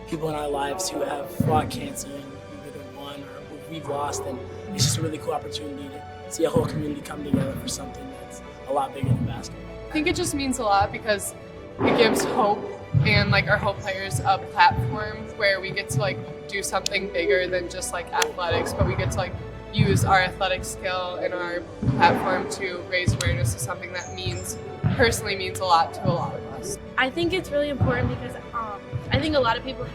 Speaker 11: people in our lives who have fought cancer and either won or we've lost, and it's just a really cool opportunity to see a whole community come together for something that's a lot bigger than basketball.
Speaker 9: I think it just means a lot because it gives hope and like our Hope players a platform where we get to like do something bigger than just like athletics, but we get to like use our athletic skill and our platform to raise awareness to something that personally means a lot to a lot of us.
Speaker 10: I think it's really important because I think a lot of people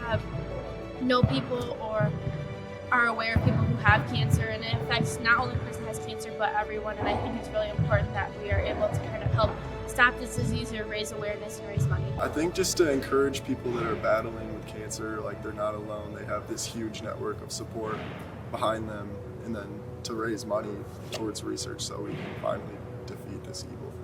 Speaker 10: know people or are aware of people who have cancer, and it affects not only the person who has cancer but everyone, and I think it's really important that we are able to kind of help stop this disease or raise awareness and raise money.
Speaker 12: I think just to encourage people that are battling with cancer, like they're not alone, they have this huge network of support behind them, and then to raise money towards research so we can finally defeat this evil thing.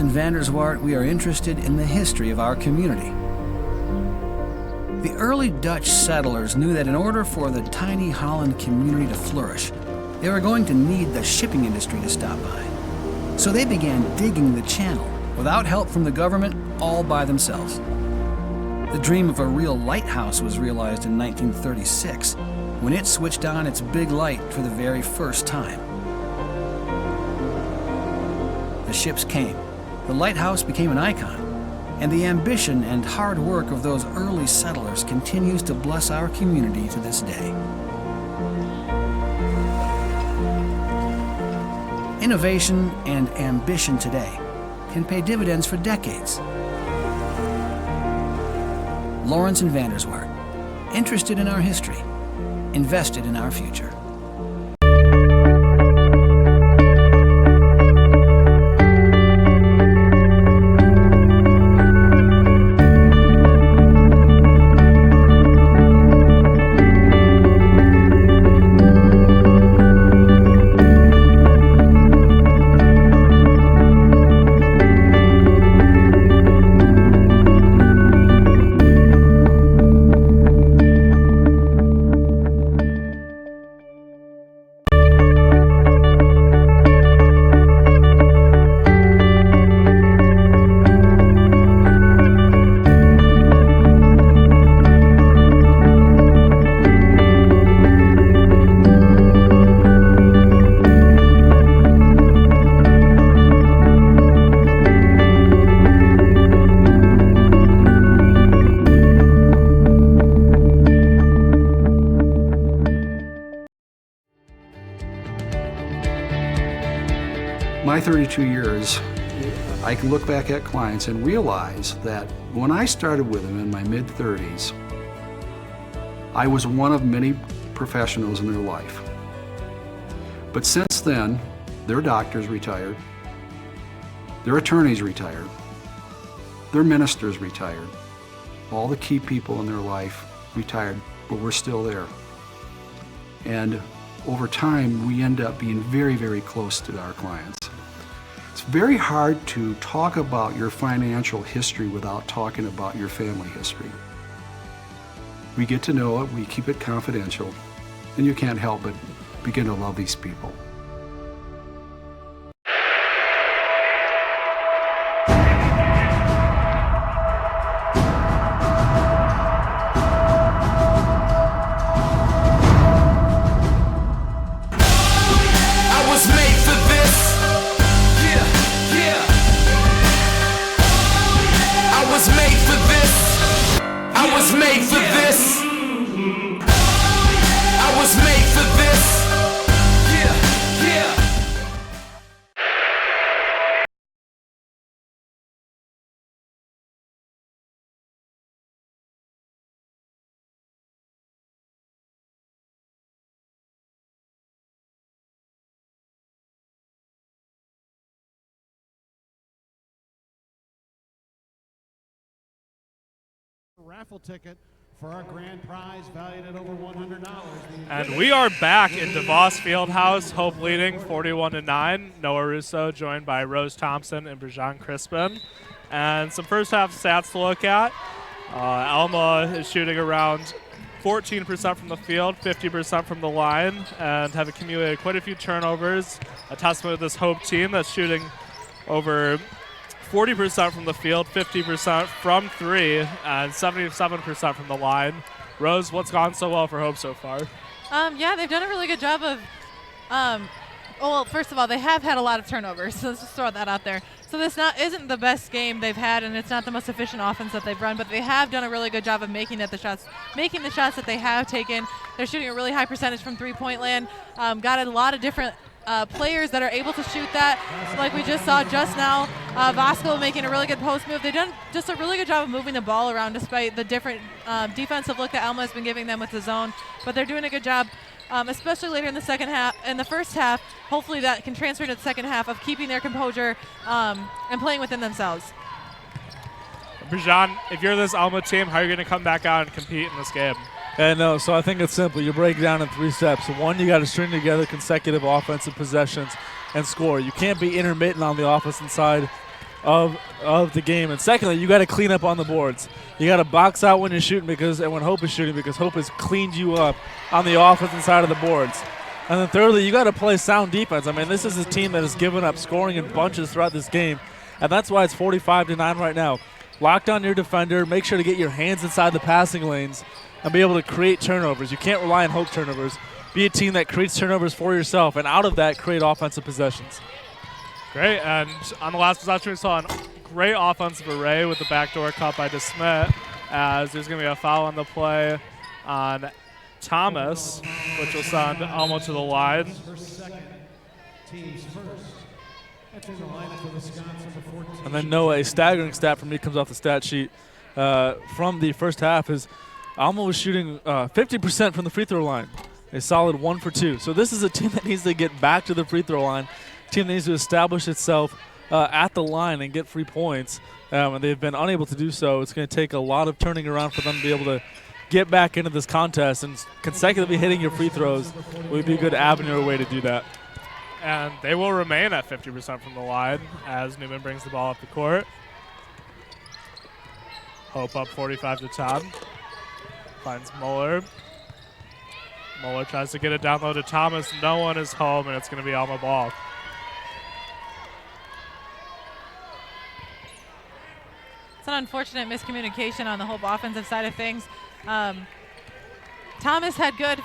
Speaker 13: In Vanderswaard, we are interested in the history of our community. The early Dutch settlers knew that in order for the tiny Holland community to flourish, they were going to need the shipping industry to stop by. So they began digging the channel, without help from the government, all by themselves. The dream of a real lighthouse was realized in 1936, when it switched on its big light for the very first time. The ships came. The lighthouse became an icon, and the ambition and hard work of those early settlers continues to bless our community to this day. Innovation and ambition today can pay dividends for decades. Lawrence and Vanderswaard, interested in our history, invested in our future.
Speaker 14: My 32 years, I can look back at clients and realize that when I started with them in my mid-30s, I was one of many professionals in their life. But since then, their doctors retired, their attorneys retired, their ministers retired, all the key people in their life retired, but we're still there. And over time, we end up being very, very close to our clients. It's very hard to talk about your financial history without talking about your family history. We get to know it, we keep it confidential, and you can't help but begin to love these people.
Speaker 5: I was made for this. Yeah.
Speaker 1: raffle ticket for our grand prize valued at over $100.
Speaker 3: And we are back in DeVos Fieldhouse, Hope leading 41-9. Noah Russo joined by Rose Thompson and Brejan Crispin. And some first half stats to look at. Alma is shooting around 14% from the field, 50% from the line, and have accumulated quite a few turnovers. A testament to this Hope team that's shooting over 40% from the field, 50% from three, and 77% from the line. Rose, what's gone so well for Hope so far?
Speaker 4: Yeah, they've done a really good job of well, first of all, they have had a lot of turnovers, so let's just throw that out there. So this isn't the best game they've had, and it's not the most efficient offense that they've run, but they have done a really good job of making the shots that they have taken. They're shooting a really high percentage from three-point land. Got a lot of different players that are able to shoot that, like we just saw just now. Vasco making a really good post move. They've done just a really good job of moving the ball around despite the different defensive look that Alma has been giving them with the zone, but they're doing a good job. Especially later in the second half, in the first half, hopefully that can transfer to the second half of keeping their composure and playing within themselves.
Speaker 3: Brejan, if you're this Alma team, how are you going to come back out and compete in this game?
Speaker 2: No, so I think it's simple. You break it down in 3 steps. One, you got to string together consecutive offensive possessions and score. You can't be intermittent on the offensive side of the game. And secondly, you got to clean up on the boards. You got to box out when you're shooting and when Hope is shooting, because Hope has cleaned you up on the offensive side of the boards. And then thirdly, you got to play sound defense. I mean, this is a team that has given up scoring in bunches throughout this game, and that's why it's 45-9 right now. Lock down your defender, make sure to get your hands inside the passing lanes, and be able to create turnovers. You can't rely on Hope turnovers. Be a team that creates turnovers for yourself, and out of that, create offensive possessions.
Speaker 3: Great, and on the last possession, we saw a great offensive array with the backdoor cut by DeSmit, as there's going to be a foul on the play on Thomas, which will send Alma to the line.
Speaker 2: And then Noah, a staggering stat for me comes off the stat sheet from the first half is Alma was shooting 50% from the free throw line, a solid 1 for 2. So this is a team that needs to get back to the free throw line, team that needs to establish itself at the line and get free points, and they've been unable to do so. It's going to take a lot of turning around for them to be able to get back into this contest, and consecutively hitting your free throws would be a good avenue or way to do that.
Speaker 3: And they will remain at 50% from the line as Newman brings the ball up the court. Hope up 45-10. Finds Muller. Muller tries to get it down low to Thomas. No one is home, and it's going to be Alma ball.
Speaker 4: It's an unfortunate miscommunication on the Hope offensive side of things. Thomas had good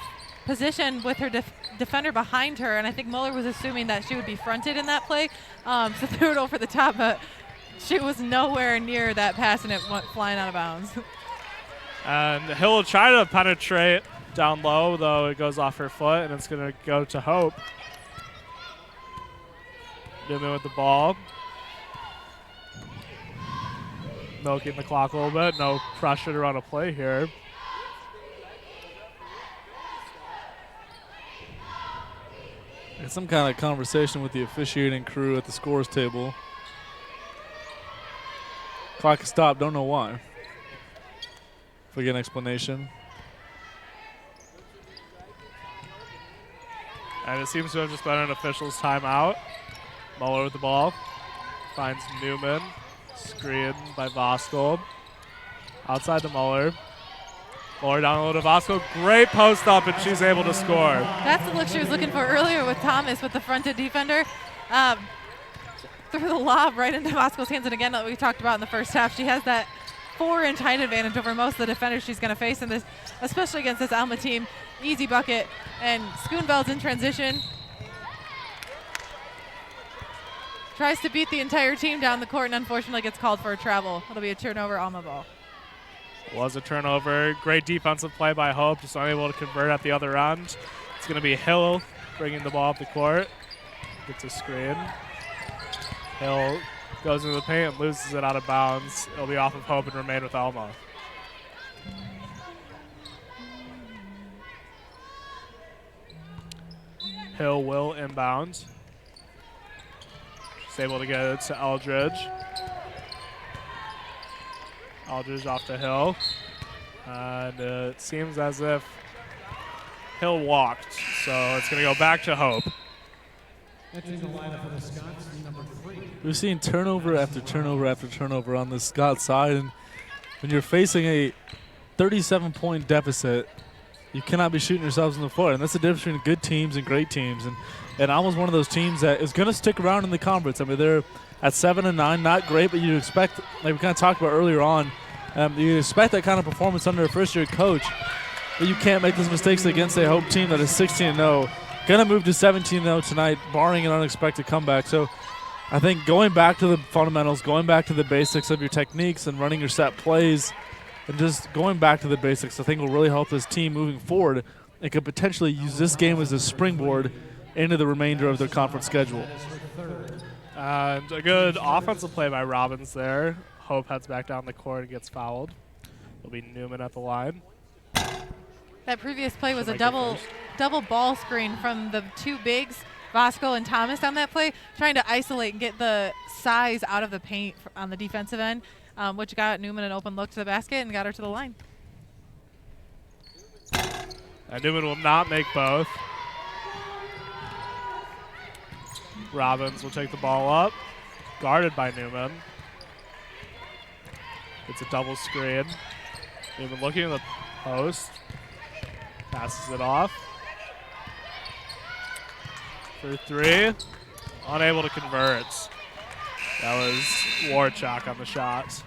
Speaker 4: position with her defender behind her, and I think Muller was assuming that she would be fronted in that play, so threw it over the top, but she was nowhere near that pass, and it went flying out of bounds.
Speaker 3: And he'll try to penetrate down low, though it goes off her foot, and it's going to go to Hope. Newman with the ball. Milking the clock a little bit. No pressure to run a play here.
Speaker 2: It's some kind of conversation with the officiating crew at the scores table. Clock is stopped. Don't know why. If we get an explanation.
Speaker 3: And it seems to have just been an official's timeout. Muller with the ball. Finds Newman. Screen by Voskuhl. Outside to Muller. Muller down low to Voskuhl. Great post up, and she's able to score.
Speaker 4: That's the look she was looking for earlier with Thomas with the fronted defender. Threw the lob right into Voskuhl's hands, and again, that we talked about in the first half, she has that 4-inch height advantage over most of the defenders she's going to face in this, especially against this Alma team. Easy bucket, and Schoonveld's in transition. Tries to beat the entire team down the court, and unfortunately gets called for a travel. It'll be a turnover, Alma ball.
Speaker 3: Was a turnover. Great defensive play by Hope, just unable to convert at the other end. It's going to be Hill bringing the ball up the court. Gets a screen. Hill goes into the paint and loses it out of bounds. It'll be off of Hope and remain with Alma. Hill will inbound. She's able to get it to Eldridge. Aldridge off to Hill. And it seems as if Hill walked, so it's going to go back to Hope.
Speaker 1: Entering the lineup for the Scots, number 3.
Speaker 2: We've seen turnover after turnover after turnover on the Scott side, and when you're facing a 37-point deficit, you cannot be shooting yourselves in the foot, and that's the difference between good teams and great teams. And Alma's one of those teams that is going to stick around in the conference. I mean, they're at 7-9, not great, but you expect, like we kind of talked about earlier on, you expect that kind of performance under a first-year coach, but you can't make those mistakes against a Hope team that is 16-0. Going to move to 17-0 tonight, barring an unexpected comeback. So I think going back to the fundamentals, going back to the basics of your techniques and running your set plays, and just going back to the basics, I think will really help this team moving forward and could potentially use this game as a springboard into the remainder of their conference schedule.
Speaker 3: And a good offensive play by Robbins there. Hope heads back down the court and gets fouled. It'll be Newman at the line.
Speaker 4: That previous play was a double ball screen from the two bigs, Vasco and Thomas, on that play, trying to isolate and get the size out of the paint on the defensive end, which got Newman an open look to the basket and got her to the line.
Speaker 3: And Newman will not make both. Robbins will take the ball up, guarded by Newman. It's a double screen. Newman looking at the post. Passes it off. For 3. Unable to convert. That was Warchuk on the shot.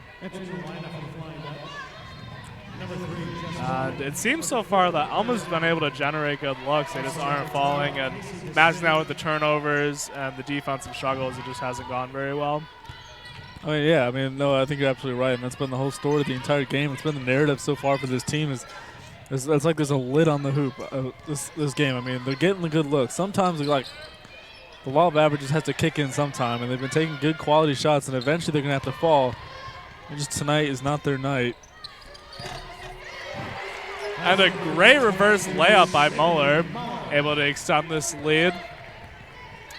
Speaker 3: And it seems so far that Alma's been able to generate good looks. They just aren't falling. And imagine that with the turnovers and the defensive struggles, it just hasn't gone very well.
Speaker 2: I mean, yeah, no, I think you're absolutely right, and that's been the whole story of the entire game. It's been the narrative so far for this team is it's like there's a lid on the hoop this game. I mean, they're getting the good looks. Sometimes, like, the law of averages has to kick in sometime, and they've been taking good quality shots, and eventually they're going to have to fall. And just tonight is not their night.
Speaker 3: And a great reverse layup by Muller, able to extend this lead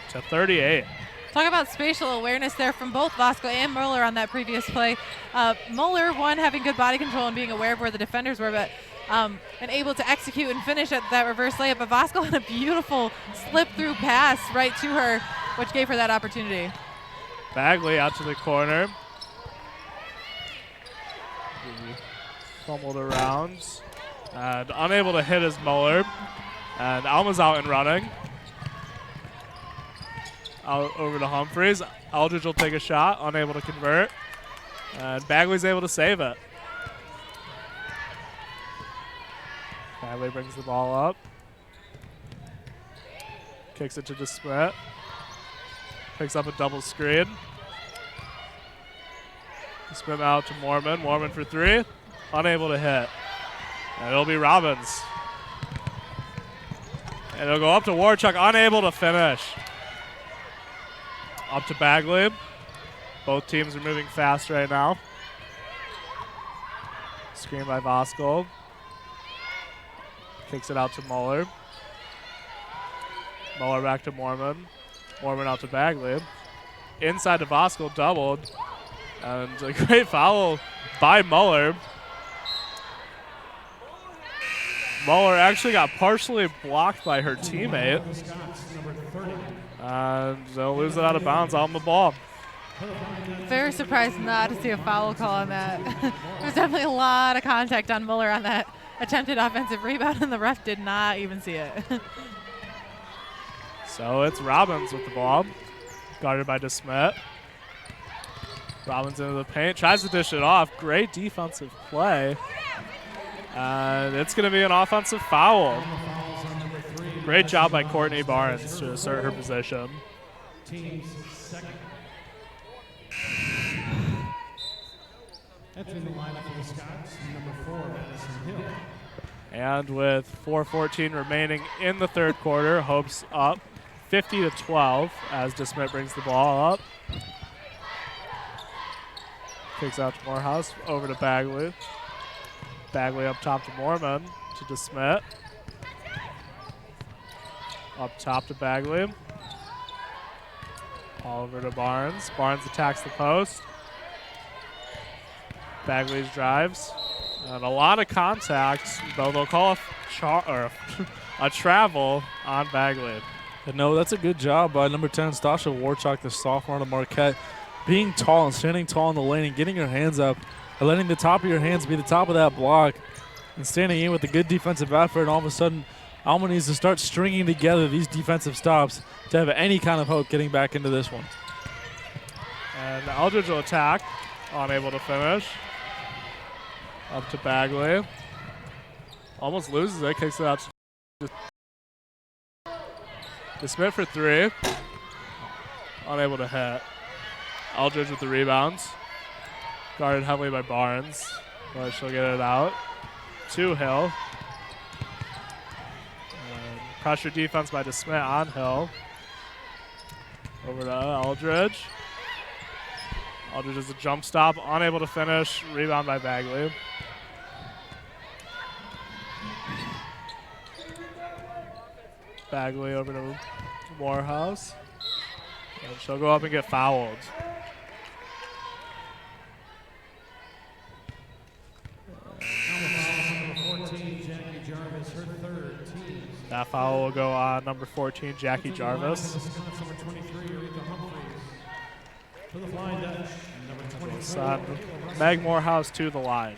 Speaker 3: to 38.
Speaker 4: Talk about spatial awareness there from both Vasco and Muller on that previous play. Muller, one, having good body control and being aware of where the defenders were, but and able to execute and finish at that reverse layup. But Vasco had a beautiful slip-through pass right to her, which gave her that opportunity.
Speaker 3: Bagley out to the corner. Fumbled around. And unable to hit his Muller. And Alma's out and running. Out over to Humphreys. Aldridge will take a shot, unable to convert. And Bagley's able to save it. Bagley brings the ball up. Kicks it to DeSmit. Picks up a double screen. DeSmit out to Mormon. Mormon for 3. Unable to hit. And it'll be Robbins. And it'll go up to Warchuk, unable to finish. Up to Bagley. Both teams are moving fast right now. Screen by Voskuhl. Kicks it out to Muller. Muller back to Mormon. Mormon out to Bagley. Inside to Voskuhl, doubled. And a great foul by Muller. Muller actually got partially blocked by her teammate. And they'll lose it out of bounds on the ball.
Speaker 4: Very surprised not to see a foul call on that. There's definitely a lot of contact on Muller on that attempted offensive rebound, and the ref did not even see it.
Speaker 3: So it's Robbins with the ball, guarded by DeSmit. Robbins into the paint, tries to dish it off. Great defensive play. And it's going to be an offensive foul. Great job by Courtney Barnes to assert her position.
Speaker 1: Team's second. Entering the lineup for the Scots, number 4, Madison Hill.
Speaker 3: And with 4:14 remaining in the third quarter, Hope's up 50-12 as DeSmit brings the ball up. Kicks out to Morehouse, over to Bagley. Bagley up top to Mormon, to DeSmit. Up top to Bagley. All over to Barnes. Barnes attacks the post. Bagley's drives. And a lot of contact, though they'll call a travel on Bagley.
Speaker 2: And no, that's a good job by number 10, Stasha Warchuk, the sophomore to Marquette. Being tall and standing tall in the lane and getting your hands up and letting the top of your hands be the top of that block and standing in with a good defensive effort, and all of a sudden Alma needs to start stringing together these defensive stops to have any kind of hope getting back into this one.
Speaker 3: And Eldridge will attack, unable to finish. Up to Bagley. Almost loses it, kicks it out to Smith for 3. Unable to hit. Eldridge with the rebounds. Guarded heavily by Barnes, but she'll get it out. To Hill. And pressure defense by DeSmit on Hill. Over to Eldridge. Eldridge is a jump stop, unable to finish. Rebound by Bagley. Bagley over to Morehouse. And she'll go up and get fouled. That foul will go on number 14, Jackie Jarvis. Meg Morehouse to the line.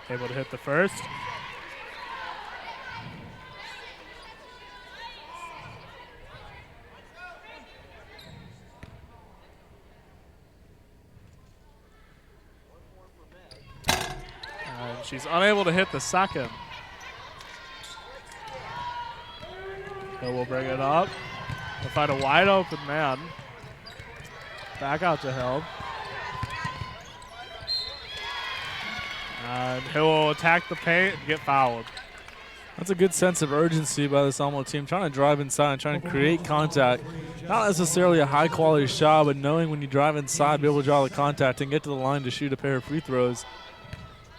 Speaker 3: Able to hit the first. And she's unable to hit the second. Hill will bring it up. They'll find a wide open man. Back out to Hill. And Hill will attack the paint and get fouled.
Speaker 2: That's a good sense of urgency by this Alma team, trying to drive inside and trying to create contact. Not necessarily a high-quality shot, but knowing when you drive inside, be able to draw the contact and get to the line to shoot a pair of free throws.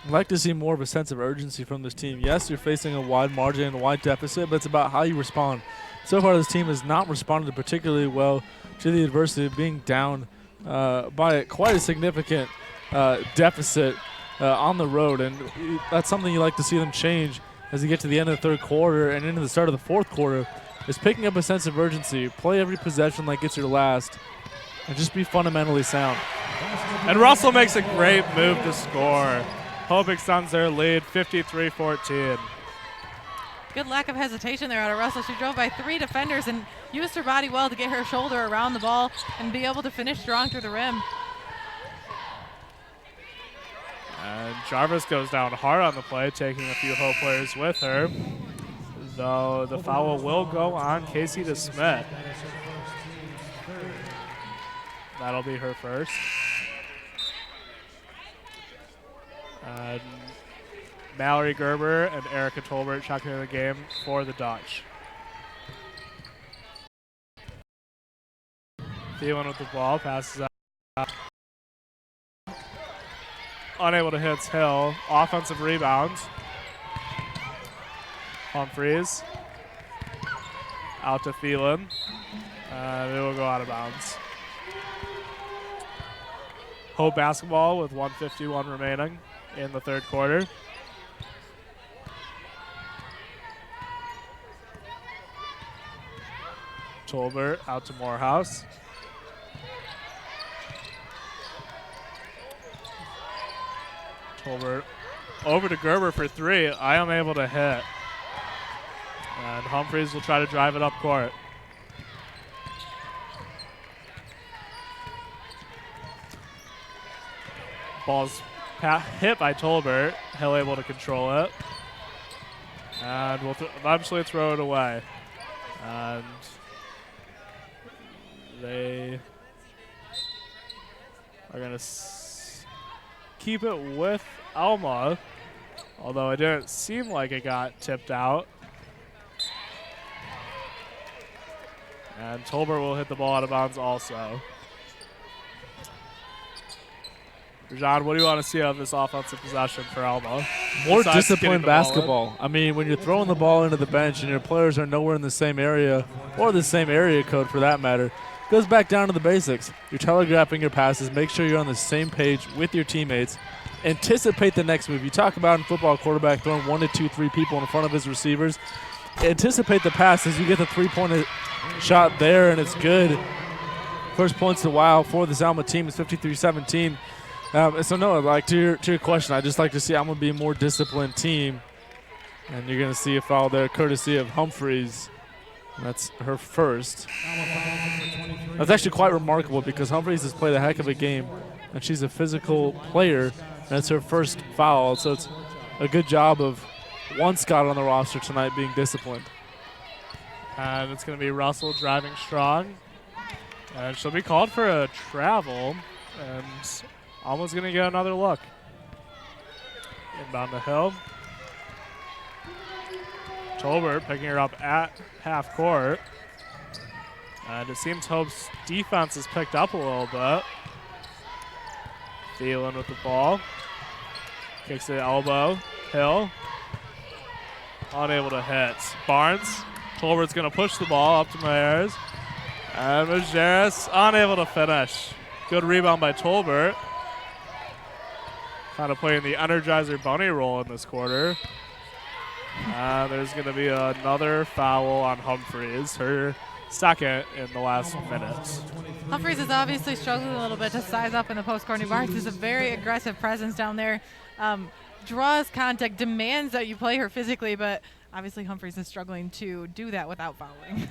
Speaker 2: I'd like to see more of a sense of urgency from this team. Yes, you're facing a wide margin and a wide deficit, but it's about how you respond. So far, this team has not responded particularly well to the adversity of being down by quite a significant deficit on the road, and that's something you like to see them change as you get to the end of the third quarter and into the start of the fourth quarter, is picking up a sense of urgency, play every possession like it's your last, and just be fundamentally sound.
Speaker 3: And Russell makes a great move to score. Hope extends their lead 53-14.
Speaker 4: Good lack of hesitation there out of Russell. She drove by 3 defenders and used her body well to get her shoulder around the ball and be able to finish strong through the rim.
Speaker 3: And Jarvis goes down hard on the play, taking a few Hope players with her. Though the foul will go on Casey DeSmit. That'll be her first. And Mallory Gerber and Erica Tolbert checking in the game for the Dutch. Thielen with the ball, passes out. Unable to hit Hill. Offensive rebound. Humphreys. Out to Thielen. And it will go out of bounds. Hope basketball with 1:51 remaining in the third quarter. Tolbert out to Morehouse. Tolbert over to Gerber for 3. I am able to hit. And Humphreys will try to drive it up court. Ball's hit by Tolbert. Hill able to control it. And we'll eventually throw it away. And they are going to keep it with Alma, although it didn't seem like it got tipped out. And Tolbert will hit the ball out of bounds also. John, what do you want to see out of this offensive possession for Alma?
Speaker 2: More disciplined basketball. I mean, when you're throwing the ball into the bench and your players are nowhere in the same area, or the same area code for that matter, goes back down to the basics. You're telegraphing your passes. Make sure you're on the same page with your teammates. Anticipate the next move. You talk about in football, quarterback throwing 1 to 2, 3 people in front of his receivers. Anticipate the passes. You get the 3-point shot there, and it's good. First points to wow for this Alma team is 53-17. So no, like to your question, I just like to see Alma be a more disciplined team, and you're going to see a foul there, courtesy of Humphreys. That's her first. That's actually quite remarkable because Humphreys has played a heck of a game, and she's a physical player, and it's her first foul. So it's a good job of one Scott on the roster tonight being disciplined.
Speaker 3: And it's going to be Russell driving strong. And she'll be called for a travel, and Alma's going to get another look. Inbound the hill. Tolbert picking her up at half court. And it seems Hope's defense has picked up a little bit. Thielen with the ball. Kicks it elbow. Hill. Unable to hit. Barnes. Tolbert's going to push the ball up to Myers. And Majerus unable to finish. Good rebound by Tolbert. Kind of playing the Energizer Bunny role in this quarter. There's going to be another foul on Humphreys, her second in the last minute.
Speaker 4: Humphreys is obviously struggling a little bit to size up in the post. Courtney Barnes is a very aggressive presence down there. Draws contact, demands that you play her physically, but obviously Humphreys is struggling to do that without fouling.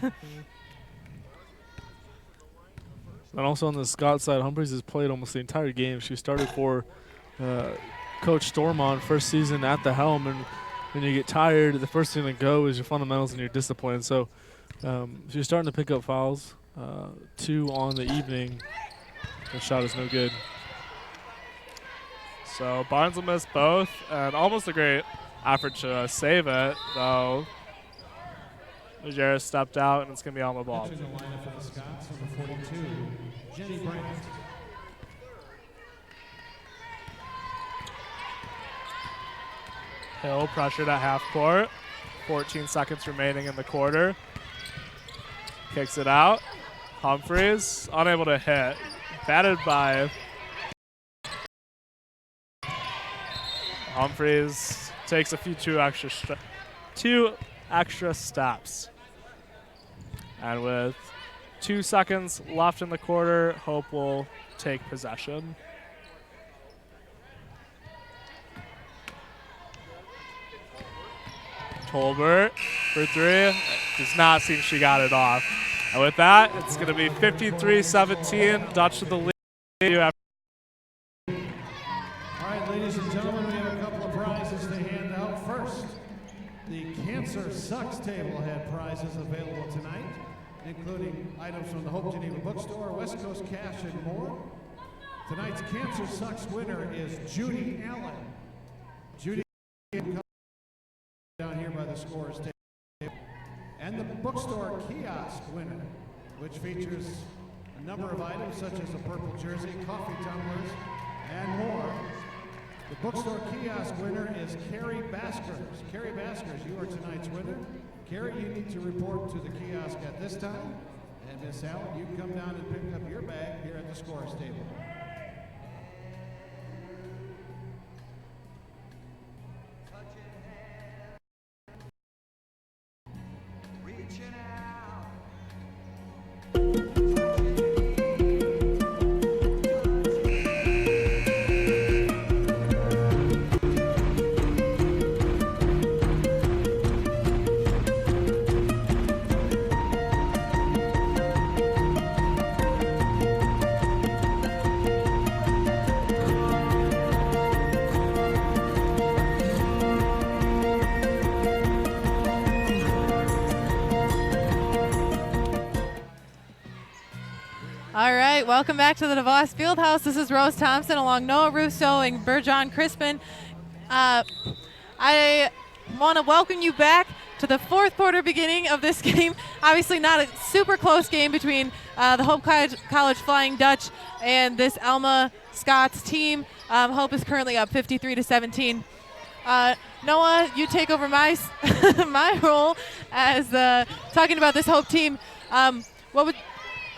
Speaker 2: And also on the Scott side, Humphreys has played almost the entire game. She started for Coach Stormont first season at the helm, and when you get tired, the first thing to go is your fundamentals and your discipline. So she's starting to pick up fouls. 2 on the evening. The shot is no good.
Speaker 3: So Barnes will miss both, and almost a great effort to save it, though. Majerus stepped out, and it's going to be Alma ball.
Speaker 1: Entering the lineup for the Scots, number 42, Jenny Brandt.
Speaker 3: Hill pressured at half court. 14 seconds remaining in the quarter. Kicks it out. Humphreys unable to hit. Batted by Humphreys. Takes a few two extra steps. And with 2 seconds left in the quarter, Hope will take possession. Tolbert for 3. Does not seem she got it off. And with that, it's going to be 53-17. Dutch to the lead.
Speaker 1: All right, ladies and gentlemen, we have a couple of prizes to hand out. First, the Cancer Sucks table had prizes available tonight, including items from the Hope Geneva Bookstore, West Coast Cash, and more. Tonight's Cancer Sucks winner is Judy Allen. Judy down here by the scores table. And the bookstore kiosk winner, which features a number of items such as a purple jersey, coffee tumblers, and more. The bookstore kiosk winner is Carrie Baskers. Carrie Baskers, you are tonight's winner. Carrie, you need to report to the kiosk at this time. And Miss Allen, you can come down and pick up your bag here at the scores table.
Speaker 4: All right, welcome back to the DeVos Fieldhouse. This is Rose Thompson along Noah Russo and Berjon Crispin. I want to welcome you back to the fourth quarter beginning of this game. Obviously not a super close game between the Hope College Flying Dutch and this Alma Scots team. Hope is currently up 53-17. Noah, you take over my my role as talking about this Hope team.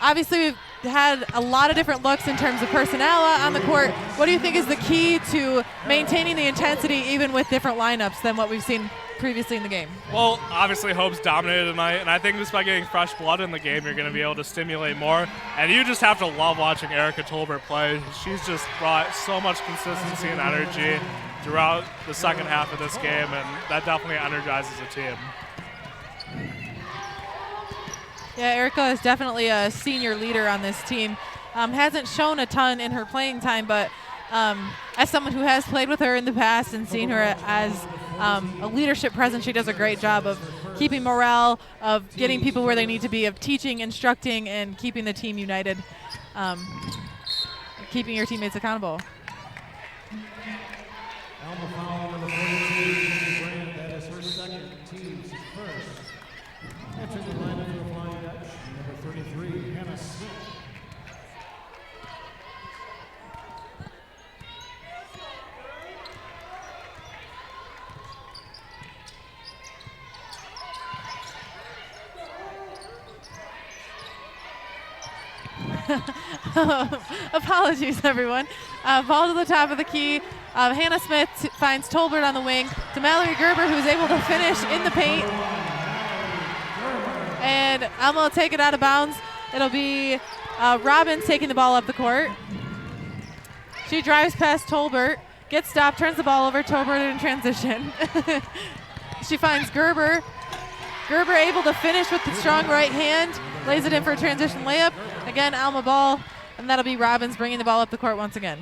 Speaker 4: obviously we've had a lot of different looks in terms of personnel on the court. What do you think is the key to maintaining the intensity even with different lineups than what we've seen previously in the game?
Speaker 3: Well, obviously Hope's dominated tonight, and I think just by getting fresh blood in the game, you're going to be able to stimulate more. And you just have to love watching Erica Tolbert play. She's just brought so much consistency and energy throughout the second half of this game, and that definitely energizes the team.
Speaker 4: Yeah, Erica is definitely a senior leader on this team. Hasn't shown a ton in her playing time, but as someone who has played with her in the past and seen her as a leadership presence, she does a great job of keeping morale, of getting people where they need to be, of teaching, instructing, and keeping the team united, keeping your teammates accountable.
Speaker 1: Alma foul number 42, Grant. That is her second, team's first. Entering the lineup for the Flying Dutch, number 33, Hannah Smith.
Speaker 4: Apologies, everyone. Ball to the top of the key. Hannah Smith finds Tolbert on the wing to Mallory Gerber, who's able to finish in the paint. And Alma will take it out of bounds. It'll be Robbins taking the ball up the court. She drives past Tolbert, gets stopped, turns the ball over. Tolbert in transition. She finds Gerber. Gerber able to finish with the strong right hand, lays it in for a transition layup. Again, Alma ball, and that'll be Robbins bringing the ball up the court once again.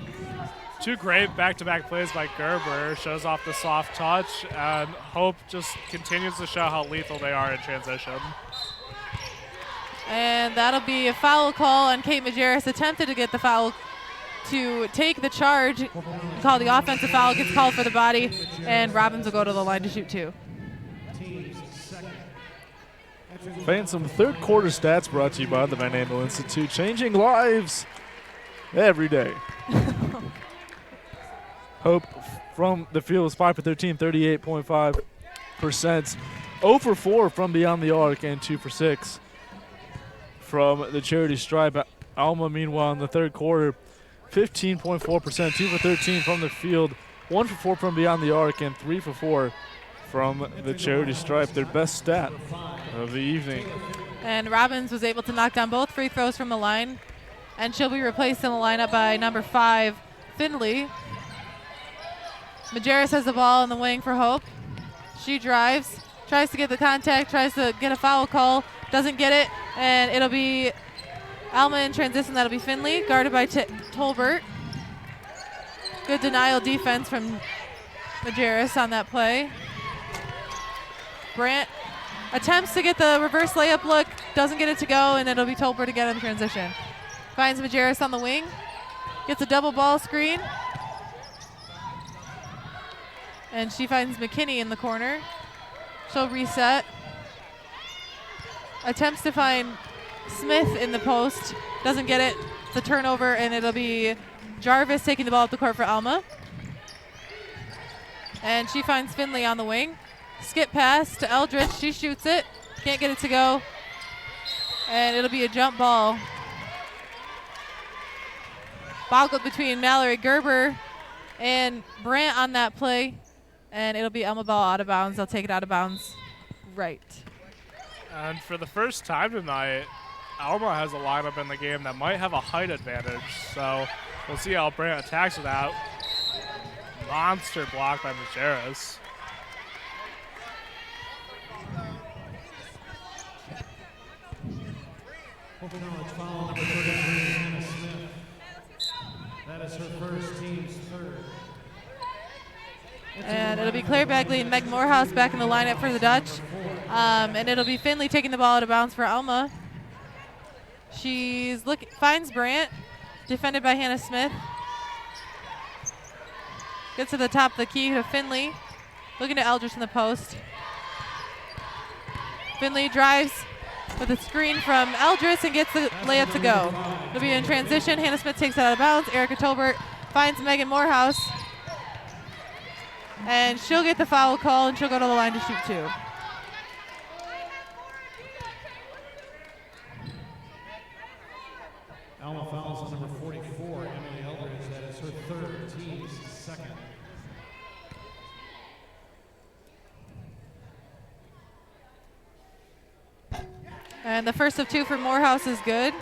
Speaker 3: Two great back-to-back plays by Gerber, shows off the soft touch, and Hope just continues to show how lethal they are in transition.
Speaker 4: And that'll be a foul call on Kate Majerus. Attempted to get the foul to take the charge, call the offensive foul, gets called for the body, and Robbins will go to the line to shoot two.
Speaker 2: Fan, some third quarter stats brought to you by the Van Andel Institute, changing lives every day. Hope from the field was 5 for 13, 38.5%. 0 for 4 from beyond the arc and 2 for 6 from the charity stripe. Alma, meanwhile, in the third quarter, 15.4%, 2 for 13 from the field, 1 for 4 from beyond the arc, and 3 for 4 from the charity stripe, their best stat of the evening.
Speaker 4: And Robbins was able to knock down both free throws from the line, and she'll be replaced in the lineup by number 5, Finley. Majerus has the ball in the wing for Hope. She drives, tries to get the contact, tries to get a foul call, doesn't get it, and it'll be Alma in transition. That'll be Finley, guarded by Tolbert. Good denial defense from Majerus on that play. Brandt attempts to get the reverse layup look, doesn't get it to go, and it'll be Tolbert again in transition. Finds Majerus on the wing, gets a double ball screen, and she finds McKinney in the corner. She'll reset. Attempts to find Smith in the post, doesn't get it. It's a turnover, and it'll be Jarvis taking the ball up the court for Alma. And she finds Finley on the wing. Skip pass to Eldridge. She shoots it. Can't get it to go. And it'll be a jump ball. Boggled between Mallory Gerber and Brandt on that play. And it'll be Alma ball out of bounds. They'll take it out of bounds right.
Speaker 3: And for the first time tonight, Alma has a lineup in the game that might have a height advantage. So we'll see how Brandt attacks with that. Monster block by Majerus.
Speaker 1: Hope College foul number 33, Hannah Smith. That is her first, team's third.
Speaker 4: And it'll be Claire Bagley and Meg Morehouse back in the lineup for the Dutch. And it'll be Finley taking the ball out of bounds for Alma. She's finds Brandt, defended by Hannah Smith. Gets to the top of the key to Finley. Looking to Eldridge in the post. Finley drives with a screen from Eldridge and gets the layup to go. It'll be in transition. Hannah Smith takes it out of bounds. Erica Tolbert finds Megan Morehouse. And she'll get the foul call, and she'll go to the line to shoot two.
Speaker 1: Alma fouls on number 44, Emily Eldridge. That is her third, team's second.
Speaker 4: And the first of two for Morehouse is good.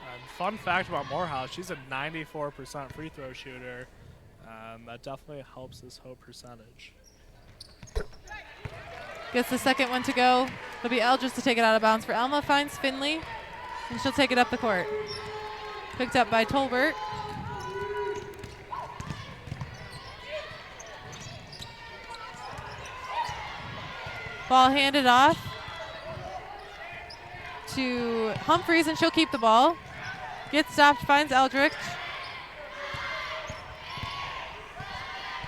Speaker 3: And fun fact about Morehouse, she's a 94% free throw shooter. That definitely helps this Hope percentage.
Speaker 4: Gets the second one to go. It'll be Eldridge to take it out of bounds for Alma. Finds Finley, and she'll take it up the court. Picked up by Tolbert. Ball handed off to Humphreys, and she'll keep the ball. Gets stopped, finds Eldridge.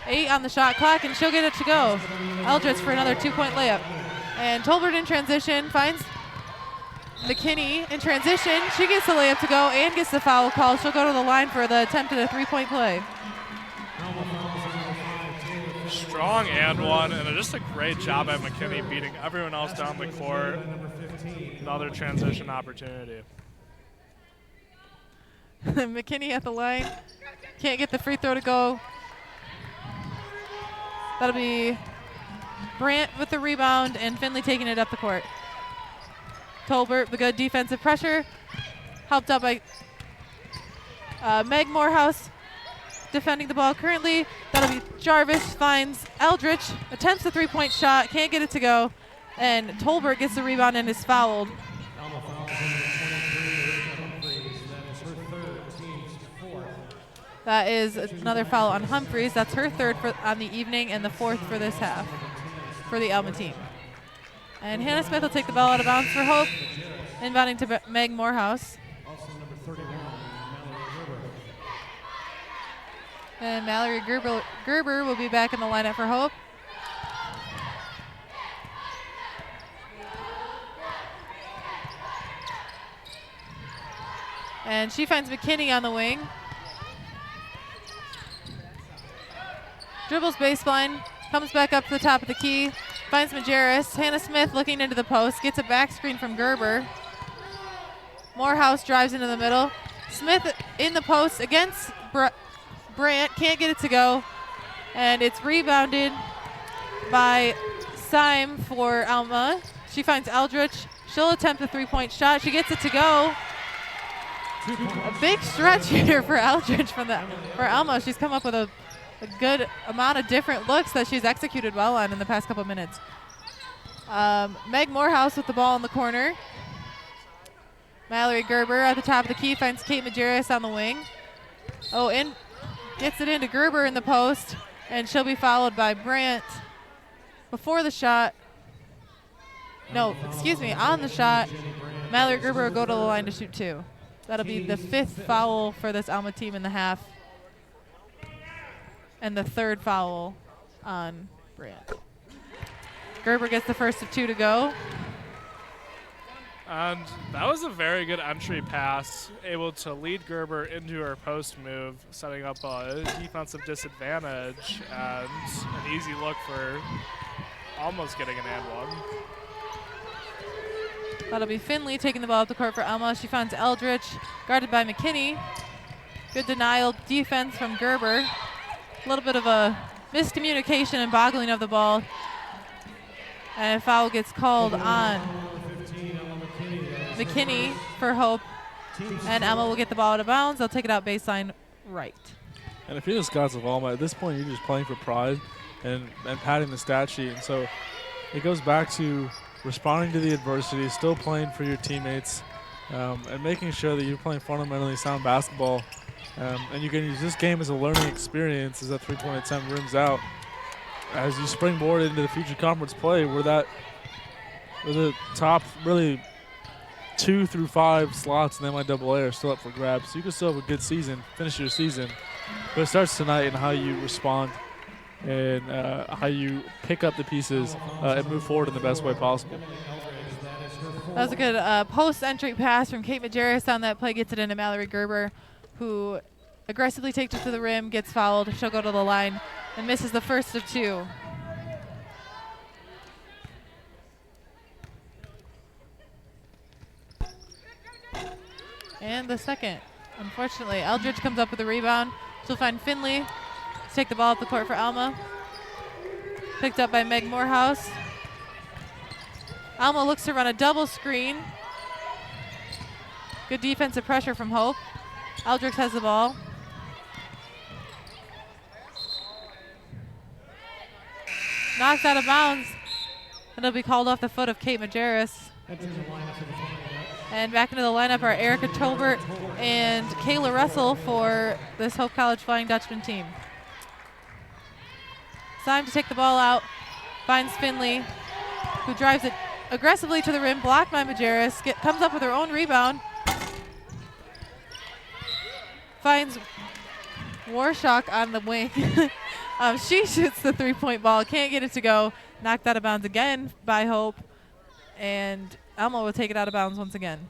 Speaker 4: 8 on the shot clock, and she'll get it to go. Eldridge for another 2-point layup. And Tolbert in transition finds McKinney in transition. She gets the layup to go and gets the foul call. She'll go to the line for the attempt at a 3-point play.
Speaker 3: Strong and one, and just a great job at McKinney beating everyone else down the court. Another transition opportunity.
Speaker 4: McKinney at the line. Can't get the free throw to go. That'll be Brandt with the rebound and Finley taking it up the court. Tolbert, the good defensive pressure. Helped out by Meg Morehouse defending the ball currently. That'll be Jarvis, finds Eldridge, attempts the 3-point shot, can't get it to go. And Tolbert gets the rebound and is fouled.
Speaker 1: Alma fouls on number 23, Humphreys. That is her third, team's fourth.
Speaker 4: That is another foul on Humphreys. That's her third on the evening and the fourth for this half for the Alma team. And Hannah Smith will take the ball out of bounds for Hope, inbounding to Meg Morehouse.
Speaker 1: Also number 31, Mallory Gerber.
Speaker 4: And Mallory Gerber will be back in the lineup for Hope. And she finds McKinney on the wing. Dribbles baseline, comes back up to the top of the key, finds Majerus. Hannah Smith looking into the post, gets a back screen from Gerber. Morehouse drives into the middle. Smith in the post against Brandt, can't get it to go. And it's rebounded by Syme for Alma. She finds Eldridge. She'll attempt a 3-point shot. She gets it to go. A big stretch here for Eldridge for Alma. She's come up with a good amount of different looks that she's executed well on in the past couple minutes. Meg Morehouse with the ball in the corner. Mallory Gerber at the top of the key finds Kate Majerus on the wing. Oh, and gets it into Gerber in the post, and she'll be followed by Brandt before the shot. No, excuse me, on the shot. Mallory Gerber will go to the line to shoot 2. That'll be the 5th foul for this Alma team in the half, and the 3rd foul on Brandt. Gerber gets the first of 2 to go.
Speaker 3: And that was a very good entry pass, able to lead Gerber into her post move, setting up a defensive disadvantage and an easy look for almost getting an and one.
Speaker 4: That'll be Finley taking the ball up the court for Alma. She finds Eldridge, guarded by McKinney. Good denial defense from Gerber. A little bit of a miscommunication and boggling of the ball. And a foul gets called on McKinney for Hope. And Alma will get the ball out of bounds. They'll take it out baseline right.
Speaker 2: And if you're the Scots of Alma, at this point you're just playing for pride and padding the stat sheet. And so it goes back to responding to the adversity, still playing for your teammates, and making sure that you're playing fundamentally sound basketball. And you can use this game as a learning experience as that 3-point attempt rims out. As you springboard into the future conference play, where the top really 2 through 5 slots in the MIAA are still up for grabs. So you can still have a good season, finish your season. But it starts tonight in how you respond and how you pick up the pieces and move forward in the best way possible.
Speaker 4: That was a good post-entry pass from Kate Majerus on that play. Gets it into Mallory Gerber, who aggressively takes it to the rim, gets fouled. She'll go to the line and misses the first of 2. And the second. Unfortunately, Eldridge comes up with a rebound. She'll find Finley to take the ball up the court for Alma. Picked up by Meg Morehouse. Alma looks to run a double screen. Good defensive pressure from Hope. Eldridge has the ball. Knocked out of bounds. And it'll be called off the foot of Kate Majerus. And back into the lineup are Erica Tolbert and Kayla Russell for this Hope College Flying Dutchman team. Time to take the ball out. Finds Finley, who drives it aggressively to the rim, blocked by Majerus. Comes up with her own rebound. Finds Warshock on the wing. She shoots the three-point ball, can't get it to go. Knocked out of bounds again by Hope. And Alma will take it out of bounds once again.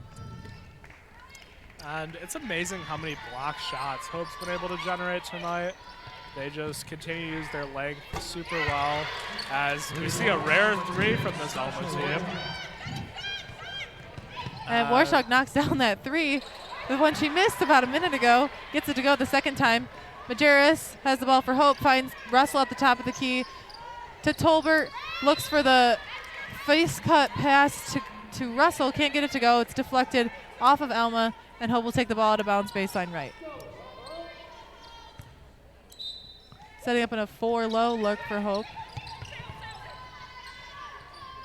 Speaker 3: And it's amazing how many block shots Hope's been able to generate tonight. They just continue to use their length super well, as we see a rare three from this Alma team.
Speaker 4: And Warshock knocks down that three. The one she missed about a minute ago, gets it to go the second time. Majerus has the ball for Hope, finds Russell at the top of the key to Tolbert, looks for the face cut pass to Russell, can't get it to go. It's deflected off of Alma, and Hope will take the ball out of bounds baseline right. Setting up in a 4-low look for Hope.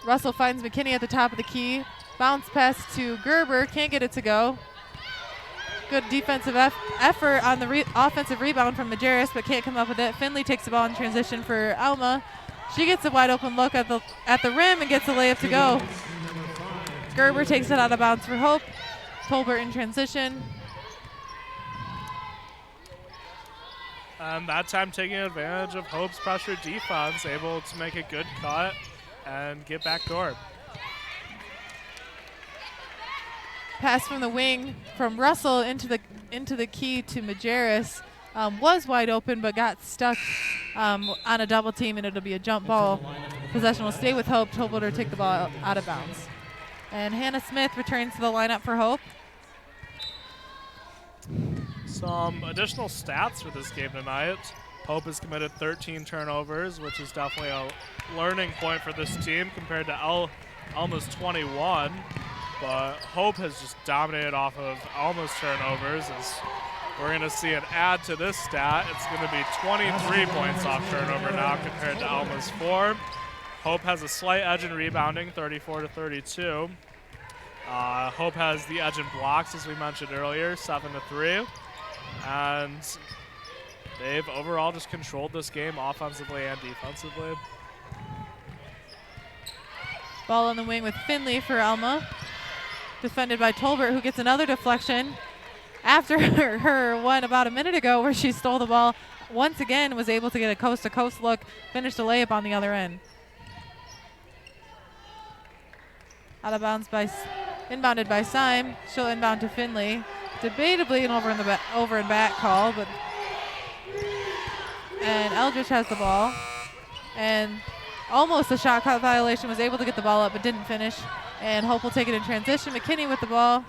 Speaker 4: Russell finds McKinney at the top of the key. Bounce pass to Gerber, can't get it to go. Good defensive effort on the offensive rebound from Majerus, but can't come up with it. Finley takes the ball in transition for Alma. She gets a wide open look at the rim and gets a layup to go. Gerber takes it out of bounds for Hope. Tolbert in transition.
Speaker 3: And that time taking advantage of Hope's pressure defense, able to make a good cut and get backdoor.
Speaker 4: Pass from the wing from Russell into the key to Majerus. Was wide open but got stuck on a double team, and it'll be a jump ball. Possession will stay with Hope. Tolbert will take the ball out of bounds. And Hannah Smith returns to the lineup for Hope.
Speaker 3: Some additional stats for this game tonight. Hope has committed 13 turnovers, which is definitely a learning point for this team compared to Alma's 21. But Hope has just dominated off of Alma's turnovers. As we're going to see an add to this stat. It's going to be 23 points off turnover now compared to Alma's 4. Hope has a slight edge in rebounding, 34-32. Hope has the edge in blocks, as we mentioned earlier, 7-3. And they've overall just controlled this game offensively and defensively.
Speaker 4: Ball on the wing with Finley for Alma. Defended by Tolbert, who gets another deflection after her one about a minute ago where she stole the ball. Once again, was able to get a coast-to-coast look, finished a layup on the other end. Out of bounds inbounded by Syme. She'll inbound to Finley. Debatably an over and back call, but and Eldridge has the ball. And almost a shot clock violation, was able to get the ball up but didn't finish. And Hope will take it in transition. McKinney with the ball.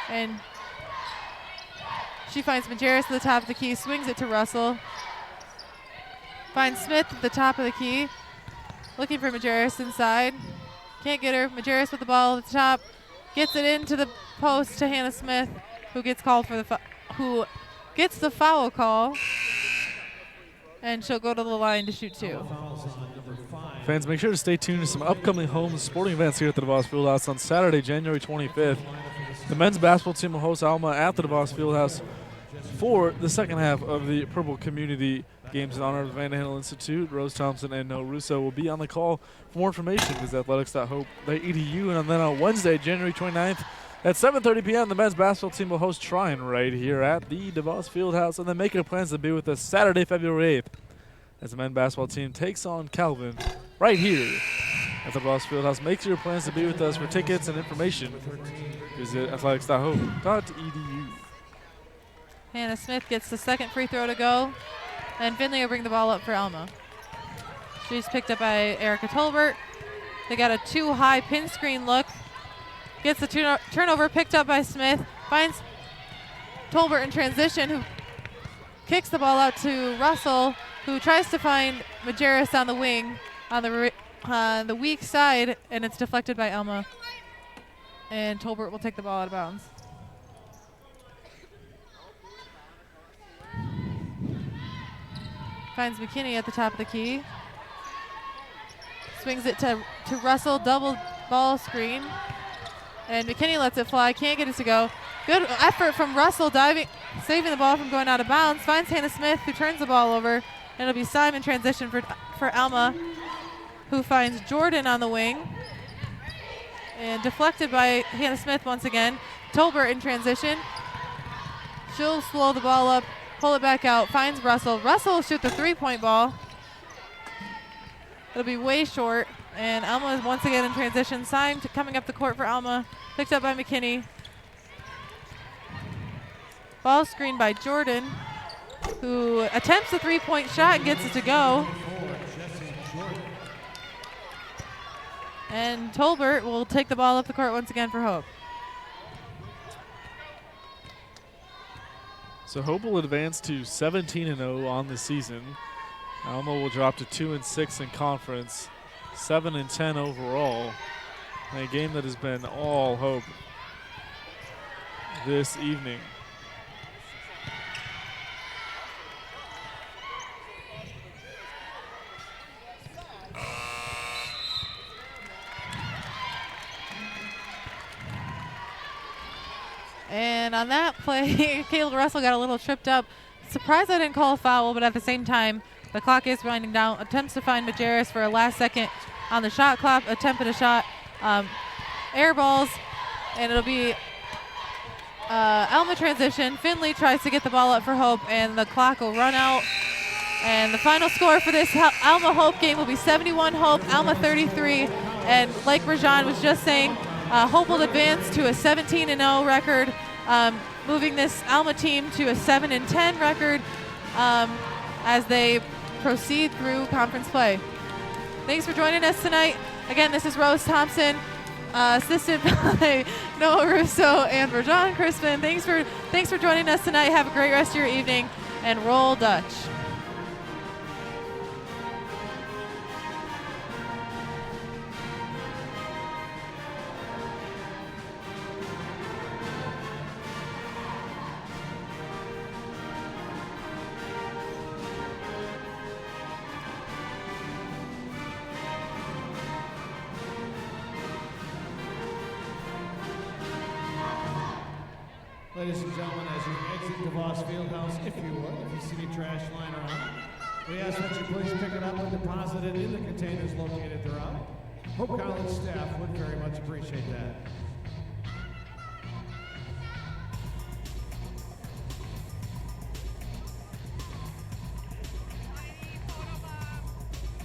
Speaker 4: And she finds Majerus at the top of the key, swings it to Russell. Finds Smith at the top of the key. Looking for Majerus inside. Can't get her. Majerus with the ball at the top. Gets it into the post to Hannah Smith, who gets called for who gets the foul call. And she'll go to the line to shoot two.
Speaker 2: Fans, make sure to stay tuned to some upcoming home sporting events here at the DeVos Fieldhouse on Saturday, January 25th. The men's basketball team will host Alma at the DeVos Fieldhouse for the second half of the Purple Community Games in honor of the Van Handel Institute. Rose Thompson and Noah Russo will be on the call. For more information, visit athletics.hope.edu. And then on Wednesday, January 29th at 7:30 p.m., the men's basketball team will host Trine right here at the DeVos Fieldhouse, and then make their plans to be with us Saturday, February 8th, as the men's basketball team takes on Calvin right here at the DeVos Fieldhouse. Make your plans to be with us. For tickets and information, visit athletics.hope.edu.
Speaker 4: Hannah Smith gets the second free throw to go, and Finley will bring the ball up for Alma. She's picked up by Erica Tolbert. They got a too high pin screen look gets the turnover picked up by Smith, finds Tolbert in transition, who kicks the ball out to Russell, who tries to find Majerus on the wing on the weak side, and it's deflected by Alma. And Tolbert will take the ball out of bounds. Finds McKinney at the top of the key. Swings it to Russell, double ball screen. And McKinney lets it fly, can't get it to go. Good effort from Russell, diving, saving the ball from going out of bounds. Finds Hannah Smith, who turns the ball over. And it'll be Simon transition for Alma, who finds Jordan on the wing. And deflected by Hannah Smith once again. Tolbert in transition. She'll slow the ball up, pull it back out, finds Russell. Russell will shoot the three-point ball. It'll be way short. And Alma is once again in transition. Simon coming up the court for Alma. Picked up by McKinney. Ball screen by Jordan, who attempts a three-point shot and gets it to go. And Tolbert will take the ball up the court once again for Hope.
Speaker 2: So Hope will advance to 17-0 on the season. Alma will drop to 2-6 in conference, 7-10 overall. A game that has been all Hope this evening.
Speaker 4: And on that play, Caleb Russell got a little tripped up. Surprised I didn't call a foul, but at the same time, the clock is winding down. Attempts to find Majerus for a last second on the shot clock. Attempted a shot. Air balls, and it'll be Alma transition. Finley tries to get the ball up for Hope, and the clock will run out. And the final score for this Alma Hope game will be 71 Hope, Alma 33. And like Rajan was just saying, Hope will advance to a 17-0 record, moving this Alma team to a 7-10 record as they proceed through conference play. Thanks for joining us tonight. Again, this is Rose Thompson, assisted by Noah Russo and Rajan Crispin. Thanks for joining us tonight. Have a great rest of your evening, and roll Dutch.
Speaker 1: Ladies and gentlemen, as you exit DeVos Fieldhouse, if you would, if you see any trash lying around, we ask that you please pick it up and deposit it in the containers located throughout. Hope College staff would